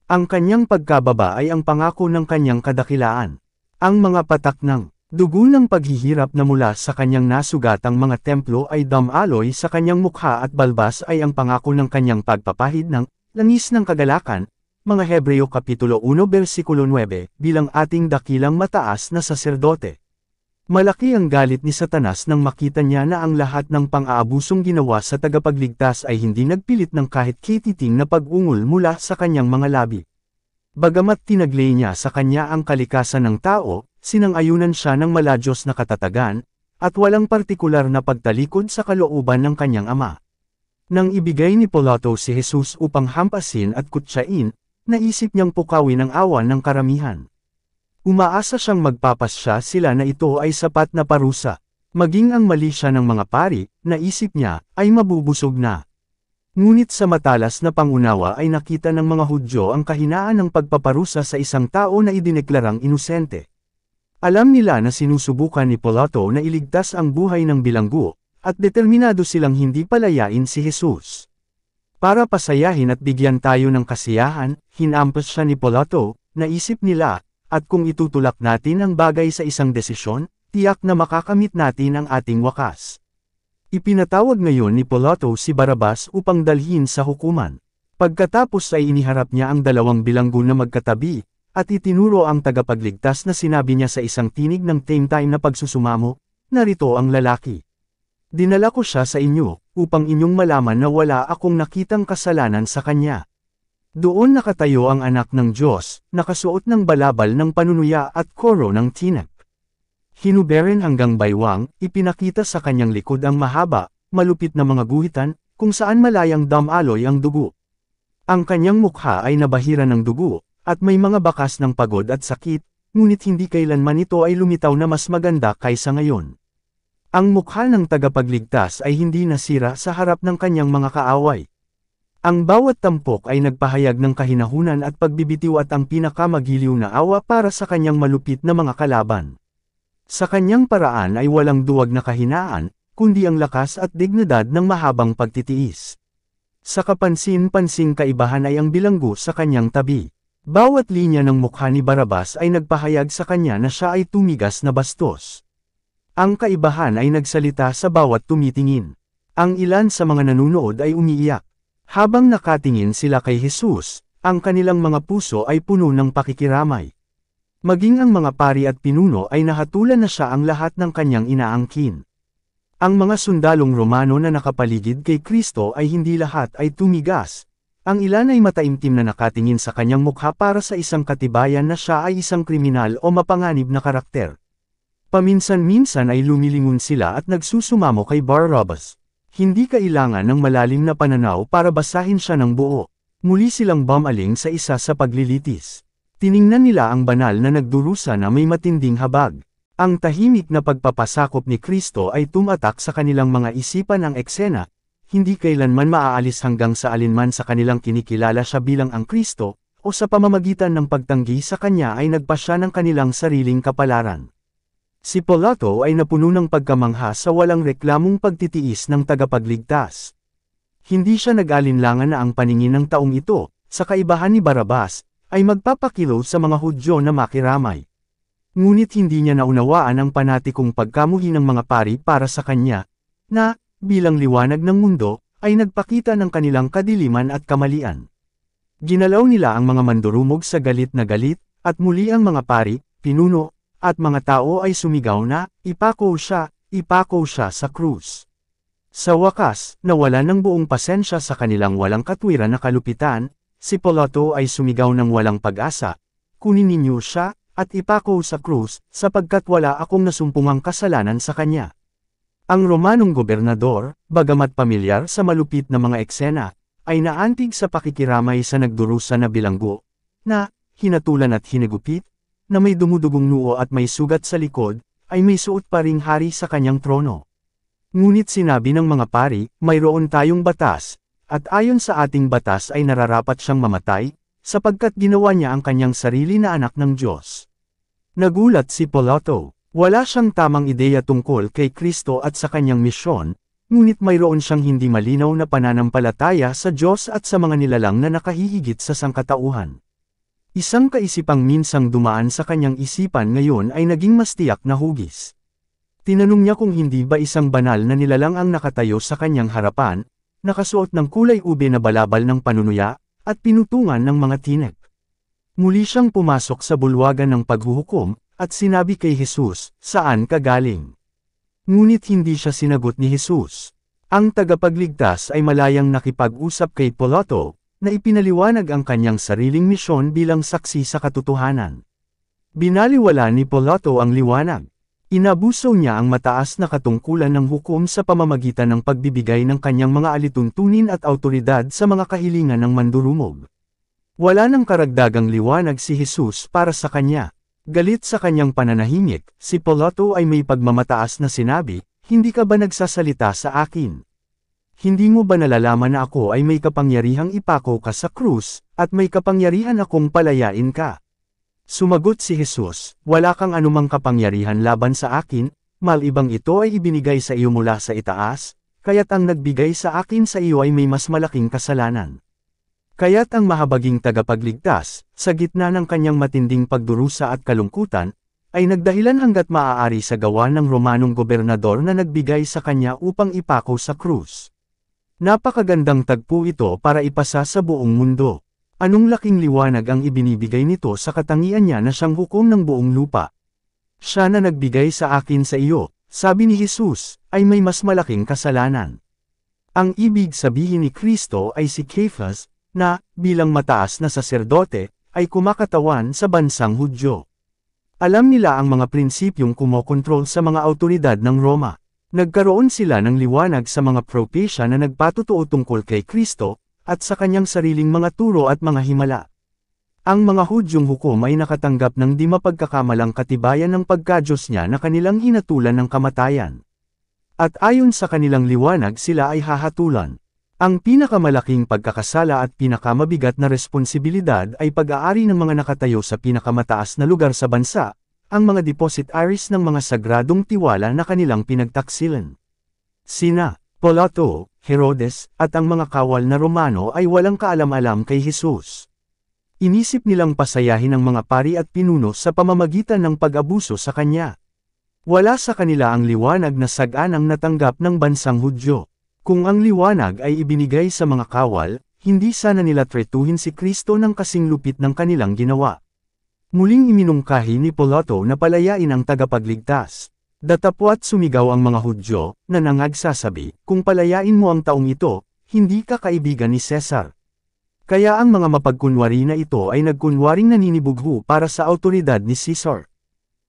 Speaker 1: Ang kanyang pagkababa ay ang pangako ng kanyang kadakilaan. Ang mga patak ng dugo ng paghihirap na mula sa kanyang nasugatang mga templo ay damaloy sa kanyang mukha at balbas ay ang pangako ng kanyang pagpapahid ng langis ng kagalakan, mga Hebreo Kapitulo 1 versikulo 9, bilang ating dakilang mataas na saserdote. Malaki ang galit ni Satanas nang makita niya na ang lahat ng pang-aabusong ginawa sa tagapagligtas ay hindi nagpilit ng kahit kititing na pag-ungol mula sa kanyang mga labi. Bagamat tinaglay niya sa kanya ang kalikasan ng tao, sinang-ayunan siya ng maladyos na katatagan, at walang partikular na pagtalikod sa kalooban ng kanyang ama. Nang ibigay ni Pilato si Jesus upang hampasin at kutsain, naisip niyang pukawin ang awan ng karamihan. Umaasa siyang magpapasya sila na ito ay sapat na parusa. Maging ang mali siya ng mga pari, naisip niya, ay mabubusog na. Ngunit sa matalas na pangunawa ay nakita ng mga Hudyo ang kahinaan ng pagpaparusa sa isang tao na idineklarang inosente. Alam nila na sinusubukan ni Pilato na iligtas ang buhay ng bilanggo, at determinado silang hindi palayain si Jesus. Para pasayahin at bigyan tayo ng kasiyahan, hinampas siya ni Pilato, naisip nila, at kung itutulak natin ang bagay sa isang desisyon, tiyak na makakamit natin ang ating wakas. Ipinatawag ngayon ni Pilato si Barrabas upang dalhin sa hukuman. Pagkatapos ay iniharap niya ang dalawang bilanggo na magkatabi, at itinuro ang tagapagligtas na sinabi niya sa isang tinig ng time na pagsusumamo, narito ang lalaki. Dinala ko siya sa inyo, upang inyong malaman na wala akong nakitang kasalanan sa kanya. Doon nakatayo ang anak ng Diyos, nakasuot ng balabal ng panunuya at koro ng tinap. Hinuberen hanggang baywang, ipinakita sa kanyang likod ang mahaba, malupit na mga guhitan, kung saan malayang damaloy ang dugo. Ang kanyang mukha ay nabahira ng dugo, at may mga bakas ng pagod at sakit, ngunit hindi kailanman ito ay lumitaw na mas maganda kaysa ngayon. Ang mukha ng tagapagligtas ay hindi nasira sa harap ng kanyang mga kaaway. Ang bawat tampok ay nagpahayag ng kahinahunan at pagbibitiw at ang pinakamagiliw na awa para sa kanyang malupit na mga kalaban. Sa kanyang paraan ay walang duwag na kahinaan, kundi ang lakas at dignidad ng mahabang pagtitiis. Sa kapansin-pansing kaibahan ay ang bilanggo sa kanyang tabi. Bawat linya ng mukha ni Barrabas ay nagpahayag sa kanya na siya ay tumigas na bastos. Ang kaibahan ay nagsalita sa bawat tumitingin. Ang ilan sa mga nanunood ay umiiyak. Habang nakatingin sila kay Jesus, ang kanilang mga puso ay puno ng pakikiramay. Maging ang mga pari at pinuno ay nahatulan na siya ang lahat ng kanyang inaangkin. Ang mga sundalong Romano na nakapaligid kay Kristo ay hindi lahat ay tumigas. Ang ilan ay mataimtim na nakatingin sa kanyang mukha para sa isang katibayan na siya ay isang kriminal o mapanganib na karakter. Paminsan-minsan ay lumilingon sila at nagsusumamo kay Barrabas. Hindi kailangan ng malalim na pananaw para basahin siya ng buo. Muli silang bumaling sa isa sa paglilitis. Tiningnan nila ang banal na nagdurusa na may matinding habag. Ang tahimik na pagpapasakop ni Kristo ay tumatak sa kanilang mga isipan ang eksena, hindi kailanman maaalis hanggang sa alinman sa kanilang kinikilala siya bilang ang Kristo, o sa pamamagitan ng pagtanggi sa kanya ay nagpasya ng kanilang sariling kapalaran. Si Pilato ay napuno ng pagkamangha sa walang reklamong pagtitiis ng tagapagligtas. Hindi siya nag-alinlangan na ang paningin ng taong ito, sa kaibahan ni Barrabas, ay magpapakilo sa mga Hudyo na makiramay. Ngunit hindi niya naunawaan ang panatikong pagkamuhi ng mga pari para sa kanya, na, bilang liwanag ng mundo, ay nagpakita ng kanilang kadiliman at kamalian. Ginalaw nila ang mga mandurumog sa galit na galit, At muli ang mga pari, pinuno, at mga tao ay sumigaw na, ipako siya sa krus. Sa wakas, nawala ng buong pasensya sa kanilang walang katwiran na kalupitan, si Pilato ay sumigaw ng walang pag-asa, kunin ninyo siya, at ipako sa krus, sapagkat wala akong nasumpungang kasalanan sa kanya. Ang Romanong gobernador, bagamat pamilyar sa malupit na mga eksena, ay naantig sa pakikiramay sa nagdurusa na bilanggo, na, hinatulan at hinigupit, na may dumudugong noo at may sugat sa likod, ay may suot pa ring hari sa kanyang trono. Ngunit sinabi ng mga pari, mayroon tayong batas, at ayon sa ating batas ay nararapat siyang mamatay, sapagkat ginawa niya ang kanyang sarili na anak ng Diyos. Nagulat si Pilato. Wala siyang tamang ideya tungkol kay Kristo at sa kanyang misyon, ngunit mayroon siyang hindi malinaw na pananampalataya sa Diyos at sa mga nilalang na nakahihigit sa sangkatauhan. Isang kaisipang minsang dumaan sa kanyang isipan ngayon ay naging mas tiyak na hugis. Tinanong niya kung hindi ba isang banal na nilalang ang nakatayo sa kanyang harapan, nakasuot ng kulay ube na balabal ng panunuya, at pinutungan ng mga tinek. Muli siyang pumasok sa bulwagan ng paghuhukom, at sinabi kay Jesus, saan ka galing? Ngunit hindi siya sinagot ni Jesus. Ang tagapagligtas ay malayang nakipag-usap kay Pilato, na ipinaliwanag ang kanyang sariling misyon bilang saksi sa katotohanan. Binaliwala ni Pilato ang liwanag. Inabuso niya ang mataas na katungkulan ng hukom sa pamamagitan ng pagbibigay ng kanyang mga alituntunin at awtoridad sa mga kahilingan ng mandurumog. Wala nang karagdagang liwanag si Jesus para sa kanya. Galit sa kanyang pananahimik, si Pilato ay may pagmamataas na sinabi, hindi ka ba nagsasalita sa akin? Hindi mo ba nalalaman na ako ay may kapangyarihang ipako ka sa krus, at may kapangyarihan akong palayain ka? Sumagot si Jesus, wala kang anumang kapangyarihan laban sa akin, malibang ito ay ibinigay sa iyo mula sa itaas, kaya't ang nagbigay sa akin sa iyo ay may mas malaking kasalanan. Kaya't ang mahabaging tagapagligtas, sa gitna ng kanyang matinding pagdurusa at kalungkutan, ay nagdahilan hanggat maaari sa gawa ng Romanong gobernador na nagbigay sa kanya upang ipako sa krus. Napakagandang tagpo ito para ipasa sa buong mundo. Anong laking liwanag ang ibinibigay nito sa katangian niya na siyang hukom ng buong lupa. Siya na nagbigay sa akin sa iyo, sabi ni Jesus, ay may mas malaking kasalanan. Ang ibig sabihin ni Kristo ay si Caiaphas, na, bilang mataas na saserdote, ay kumakatawan sa bansang Hudyo. Alam nila ang mga prinsipyong kumokontrol sa mga awtoridad ng Roma. Nagkaroon sila ng liwanag sa mga propesya na nagpatotoo tungkol kay Kristo, at sa kanyang sariling mga turo at mga himala. Ang mga Hudyong hukom ay nakatanggap ng di mapagkakamalang katibayan ng pagkadyos niya na kanilang hinatulan ng kamatayan. At ayon sa kanilang liwanag sila ay hahatulan. Ang pinakamalaking pagkakasala at pinakamabigat na responsibilidad ay pag-aari ng mga nakatayo sa pinakamataas na lugar sa bansa, ang mga depositaries ng mga sagradong tiwala na kanilang pinagtaksilan. Sina Pilato, Herodes, at ang mga kawal na Romano ay walang kaalam-alam kay Jesus. Inisip nilang pasayahin ang mga pari at pinuno sa pamamagitan ng pag-abuso sa kanya. Wala sa kanila ang liwanag na saganang natanggap ng bansang Hudyo. Kung ang liwanag ay ibinigay sa mga kawal, hindi sana nila tretuhin si Kristo ng kasing lupit ng kanilang ginawa. Muling iminungkahi ni Pilato na palayain ang tagapagligtas. Datapwat sumigaw ang mga Hudyo, na nangagsasabi, kung palayain mo ang taong ito, hindi ka kaibigan ni Cesar. Kaya ang mga mapagkunwari na ito ay nagkunwaring naninibugho para sa awtoridad ni Caesar.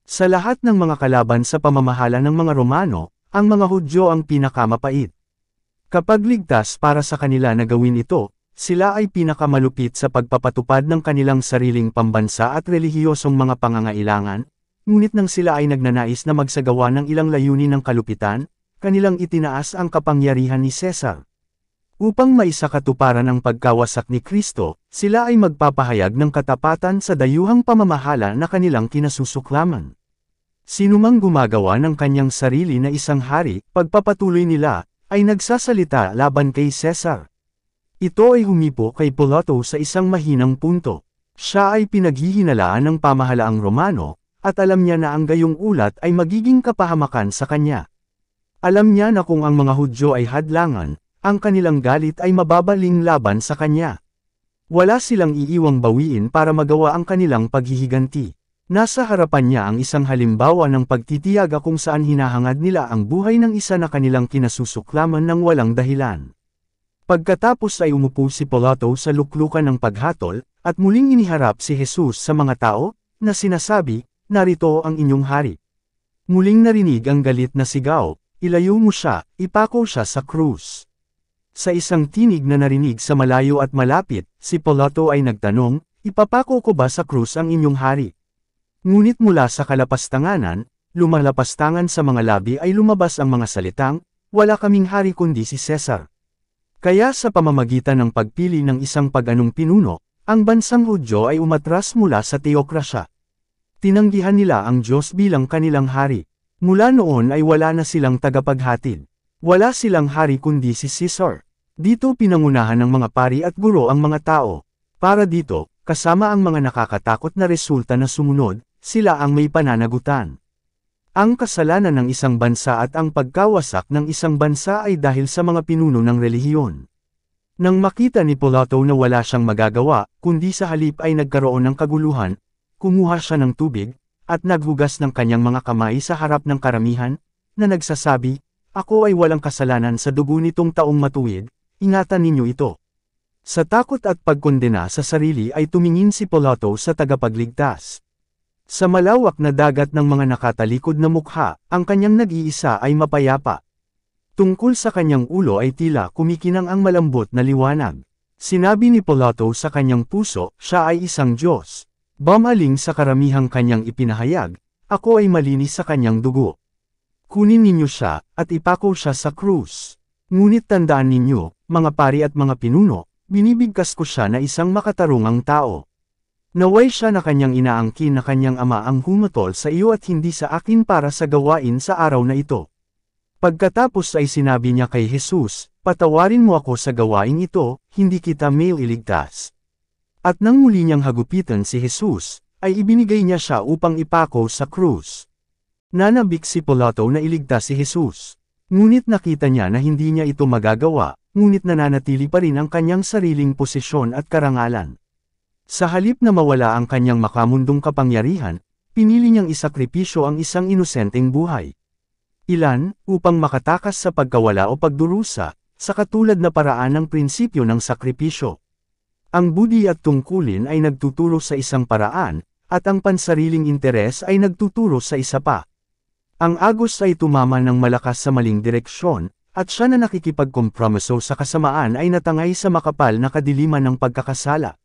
Speaker 1: Sa lahat ng mga kalaban sa pamamahala ng mga Romano, ang mga Hudyo ang pinakamapait. Kapag ligtas para sa kanila na gawin ito, sila ay pinakamalupit sa pagpapatupad ng kanilang sariling pambansa at relihiyosong mga pangangailangan. Ngunit nang sila ay nagnanais na magsagawa ng ilang layunin ng kalupitan, kanilang itinaas ang kapangyarihan ni Cesar. Upang maisakatuparan ang pagkawasak ni Kristo, sila ay magpapahayag ng katapatan sa dayuhang pamamahala na kanilang kinasusuklaman. Sinumang gumagawa ng kanyang sarili na isang hari, pagpapatuloy nila, ay nagsasalita laban kay Cesar. Ito ay humipo kay Pilato sa isang mahinang punto. Siya ay pinaghihinalaan ng pamahalaang Romano, at alam niya na ang gayong ulat ay magiging kapahamakan sa kanya. Alam niya na kung ang mga Hudyo ay hadlangan, ang kanilang galit ay mababaling laban sa kanya. Wala silang iiwang bawiin para magawa ang kanilang paghihiganti. Nasa harapan niya ang isang halimbawa ng pagtitiyaga kung saan hinahangad nila ang buhay ng isa na kanilang kinasusuklaman ng walang dahilan. Pagkatapos ay umupo si Pilato sa luklukan ng paghatol, at muling iniharap si Jesus sa mga tao, na sinasabi, "Narito ang inyong hari." Muling narinig ang galit na sigaw, "Ilayo mo siya, ipako siya sa krus." Sa isang tinig na narinig sa malayo at malapit, si Pilato ay nagtanong, "Ipapako ko ba sa krus ang inyong hari?" Ngunit mula sa kalapastanganan, lumalapastangan sa mga labi ay lumabas ang mga salitang, "Wala kaming hari kundi si Cesar." Kaya sa pamamagitan ng pagpili ng isang pag-anong pinuno, ang bansang Hudyo ay umatras mula sa teokrasya. Tinanggihan nila ang Diyos bilang kanilang hari. Mula noon ay wala na silang tagapaghatid. Wala silang hari kundi si Caesar. Dito pinangunahan ng mga pari at guro ang mga tao. Para dito, kasama ang mga nakakatakot na resulta na sumunod, sila ang may pananagutan. Ang kasalanan ng isang bansa at ang pagkawasak ng isang bansa ay dahil sa mga pinuno ng relihiyon. Nang makita ni Pilato na wala siyang magagawa, kundi sa halip ay nagkaroon ng kaguluhan, kumuha siya ng tubig, at naghugas ng kanyang mga kamay sa harap ng karamihan, na nagsasabi, "Ako ay walang kasalanan sa dugo nitong taong matuwid, ingatan ninyo ito." Sa takot at pagkondena sa sarili ay tumingin si Pilato sa tagapagligtas. Sa malawak na dagat ng mga nakatalikod na mukha, ang kanyang nag-iisa ay mapayapa. Tungkol sa kanyang ulo ay tila kumikinang ang malambot na liwanag. Sinabi ni Pilato sa kanyang puso, siya ay isang Diyos. Bamaling sa karamihang kanyang ipinahayag, "Ako ay malinis sa kanyang dugo. Kunin ninyo siya, at ipako siya sa krus." Ngunit tandaan ninyo, mga pari at mga pinuno, binibigkas ko siya na isang makatarungang tao. Naway siya na kanyang inaangkin na kanyang ama ang humatol sa iyo at hindi sa akin para sa gawain sa araw na ito. Pagkatapos ay sinabi niya kay Jesus, "Patawarin mo ako sa gawain ito, hindi kita may iligtas." At nang muli niyang hagupitan si Jesus, ay ibinigay niya siya upang ipako sa krus. Nanabik si Pilato na iligtas si Jesus. Ngunit nakita niya na hindi niya ito magagawa, ngunit nananatili pa rin ang kanyang sariling posisyon at karangalan. Sa halip na mawala ang kanyang makamundong kapangyarihan, pinili niyang isakripisyo ang isang inosenteng buhay. Ilan, upang makatakas sa pagkawala o pagdurusa, sa katulad na paraan ng prinsipyo ng sakripisyo. Ang budi at tungkulin ay nagtuturo sa isang paraan, at ang pansariling interes ay nagtuturo sa isa pa. Ang agos ay tumama ng malakas sa maling direksyon, at siya na nakikipagkompromiso sa kasamaan ay natangay sa makapal na kadiliman ng pagkakasala.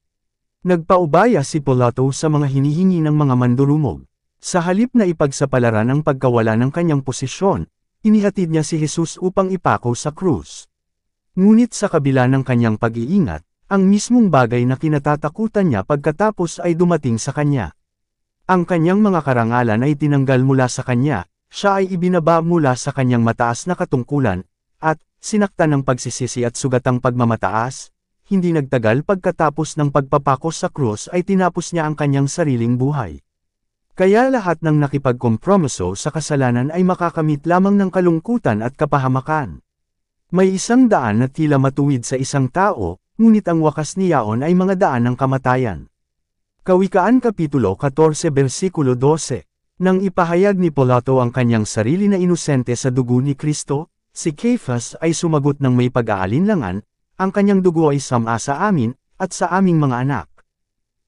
Speaker 1: Nagpaubaya si Pilato sa mga hinihingi ng mga mandurumog. Sa halip na ipagsapalaran ang pagkawala ng kanyang posisyon, inihatid niya si Jesus upang ipako sa krus. Ngunit sa kabila ng kanyang pag-iingat, ang mismong bagay na kinatatakutan niya pagkatapos ay dumating sa kanya. Ang kanyang mga karangalan ay tinanggal mula sa kanya, siya ay ibinaba mula sa kanyang mataas na katungkulan, at, sinaktan ng pagsisisi at sugatang pagmamataas, hindi nagtagal pagkatapos ng pagpapako sa krus ay tinapos niya ang kanyang sariling buhay. Kaya lahat ng nakipagkompromiso sa kasalanan ay makakamit lamang ng kalungkutan at kapahamakan. May isang daan na tila matuwid sa isang tao, ngunit ang wakas niyaon ay mga daan ng kamatayan. Kawikaan Kapitulo 14 Versikulo 12. Nang ipahayag ni Pilato ang kanyang sarili na inosente sa dugo ni Kristo, si Caiphas ay sumagot ng may pag-aalinlangan, "Ang kanyang dugo ay sama sa amin, at sa aming mga anak."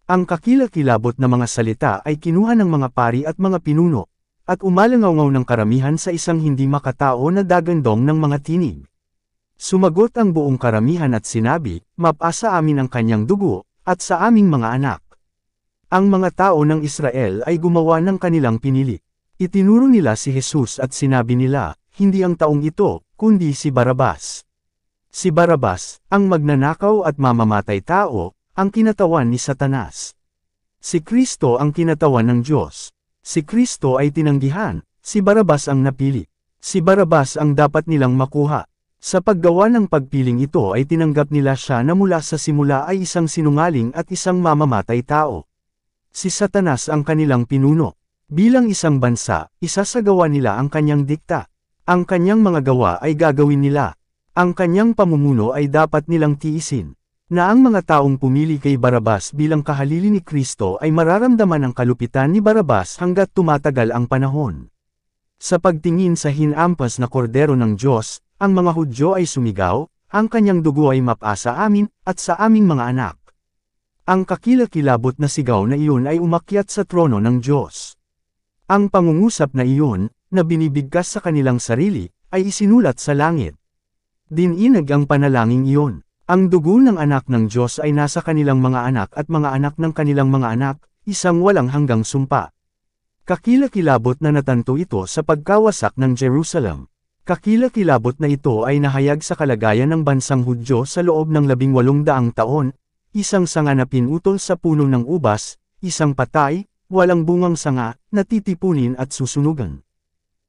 Speaker 1: Ang kakilakilabot na mga salita ay kinuha ng mga pari at mga pinuno, at umalangaw ng karamihan sa isang hindi makatao na dagandong ng mga tinig. Sumagot ang buong karamihan at sinabi, "Mapa sa amin ang kanyang dugo, at sa aming mga anak." Ang mga tao ng Israel ay gumawa ng kanilang pinili. Itinuro nila si Jesus at sinabi nila, hindi ang taong ito, kundi si Barabas. Si Barabas, ang magnanakaw at mamamatay tao, ang kinatawan ni Satanas. Si Kristo ang kinatawan ng Diyos. Si Kristo ay tinanggihan, si Barabas ang napili. Si Barabas ang dapat nilang makuha. Sa paggawa ng pagpiling ito ay tinanggap nila siya na mula sa simula ay isang sinungaling at isang mamamatay tao. Si Satanas ang kanilang pinuno. Bilang isang bansa, isasagawa nila ang kanyang dikta. Ang kanyang mga gawa ay gagawin nila. Ang kanyang pamumuno ay dapat nilang tiisin. na ang mga taong pumili kay Barabas bilang kahalili ni Kristo ay mararamdaman ang kalupitan ni Barabas hanggat tumatagal ang panahon. Sa pagtingin sa hinampas na kordero ng Diyos, ang mga Hudyo ay sumigaw, ang kanyang dugo ay mapa sa amin, at sa aming mga anak. Ang kakilakilabot na sigaw na iyon ay umakyat sa trono ng Diyos. Ang pangungusap na iyon, na binibigkas sa kanilang sarili, ay isinulat sa langit. Dininag ang panalangin iyon. Ang dugo ng anak ng Diyos ay nasa kanilang mga anak at mga anak ng kanilang mga anak, isang walang hanggang sumpa. Kakilakilabot na natanto ito sa pagkawasak ng Jerusalem. Kakilakilabot na ito ay nahayag sa kalagayan ng bansang Hudyo sa loob ng 1800 taon, isang sanga na pinutol sa puno ng ubas, isang patay, walang bungang sanga, na titipunin at susunugan.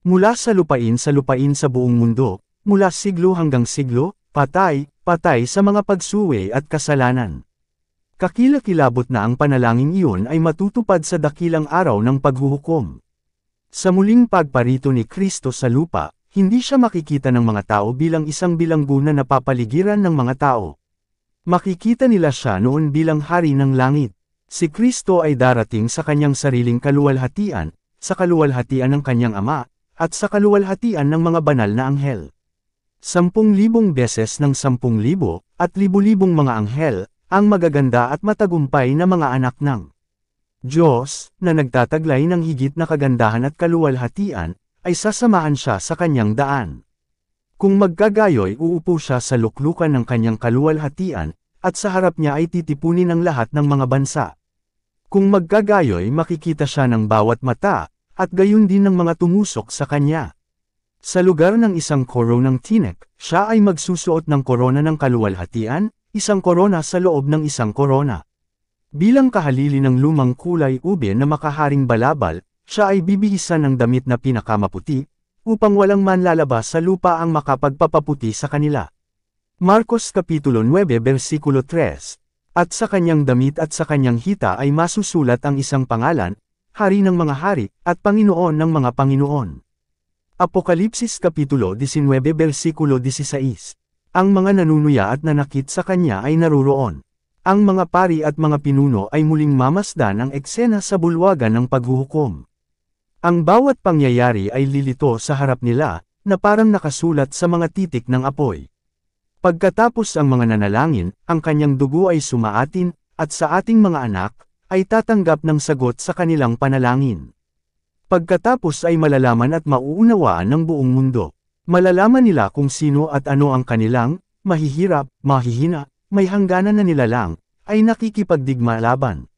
Speaker 1: Mula sa lupain sa buong mundo, mula siglo hanggang siglo, patay sa mga pagsuwi at kasalanan. Kakilakilabot na ang panalangin iyon ay matutupad sa dakilang araw ng paghuhukom. Sa muling pagparito ni Kristo sa lupa, hindi siya makikita ng mga tao bilang isang bilanggo na napapaligiran ng mga tao. Makikita nila siya noon bilang hari ng langit. Si Kristo ay darating sa kanyang sariling kaluwalhatian, sa kaluwalhatian ng kanyang Ama, at sa kaluwalhatian ng mga banal na anghel. 10,000 beses ng 10,000, at libu-libong mga anghel, ang magaganda at matagumpay na mga anak ng Diyos, na nagtataglay ng higit na kagandahan at kaluwalhatian, ay sasamahan siya sa kanyang daan. Kung magkagayoy uupo siya sa luklukan ng kanyang kaluwalhatian, at sa harap niya ay titipunin ang lahat ng mga bansa. Kung magkagayoy makikita siya ng bawat mata, at gayon din ng mga tumusok sa kanya. Sa lugar ng isang koro ng tinek, siya ay magsusuot ng korona ng kaluwalhatian, isang korona sa loob ng isang korona. Bilang kahalili ng lumang kulay ube na makaharing balabal, siya ay bibihisan ng damit na pinakamaputi, upang walang manlalabas sa lupa ang makapagpapaputi sa kanila. Marcos Kapitulo 9 versikulo 3. At sa kanyang damit at sa kanyang hita ay masusulat ang isang pangalan, Hari ng mga hari, at Panginoon ng mga Panginoon. Apokalipsis Kapitulo 19 versikulo 16. Ang mga nanunuya at nanakit sa kanya ay naruroon. Ang mga pari at mga pinuno ay muling mamasdan ang eksena sa bulwagan ng paghuhukom. Ang bawat pangyayari ay lilito sa harap nila, na parang nakasulat sa mga titik ng apoy. Pagkatapos ang mga nanalangin, ang kanyang dugo ay sumaatin, at sa ating mga anak, ay tatanggap ng sagot sa kanilang panalangin. Pagkatapos ay malalaman at mauunawaan ng buong mundo. Malalaman nila kung sino at ano ang kanilang, mahihirap, mahihina, may hangganan na nilalang, ay nakikipagdigma laban.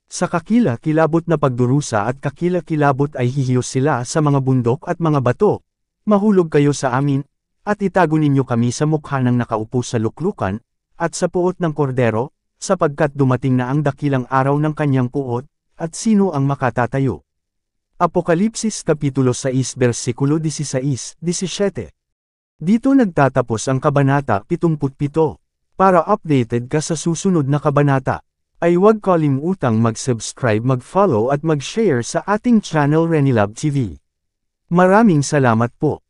Speaker 1: Sa kakilakilabot na pagdurusa at kakilakilabot ay hihiyos sila sa mga bundok at mga bato. Mahulog kayo sa amin, at itago ninyo kami sa mukha ng nakaupo sa luklukan, at sa puot ng kordero, sapagkat dumating na ang dakilang araw ng kanyang puot, at sino ang makatatayo. Apokalipsis Kapitulo 6 versikulo 16-17. Dito nagtatapos ang Kabanata 77. Para updated ka sa susunod na kabanata, ay huwag kalimutang mag-subscribe, mag-follow at mag-share sa ating channel Renilab TV. Maraming salamat po.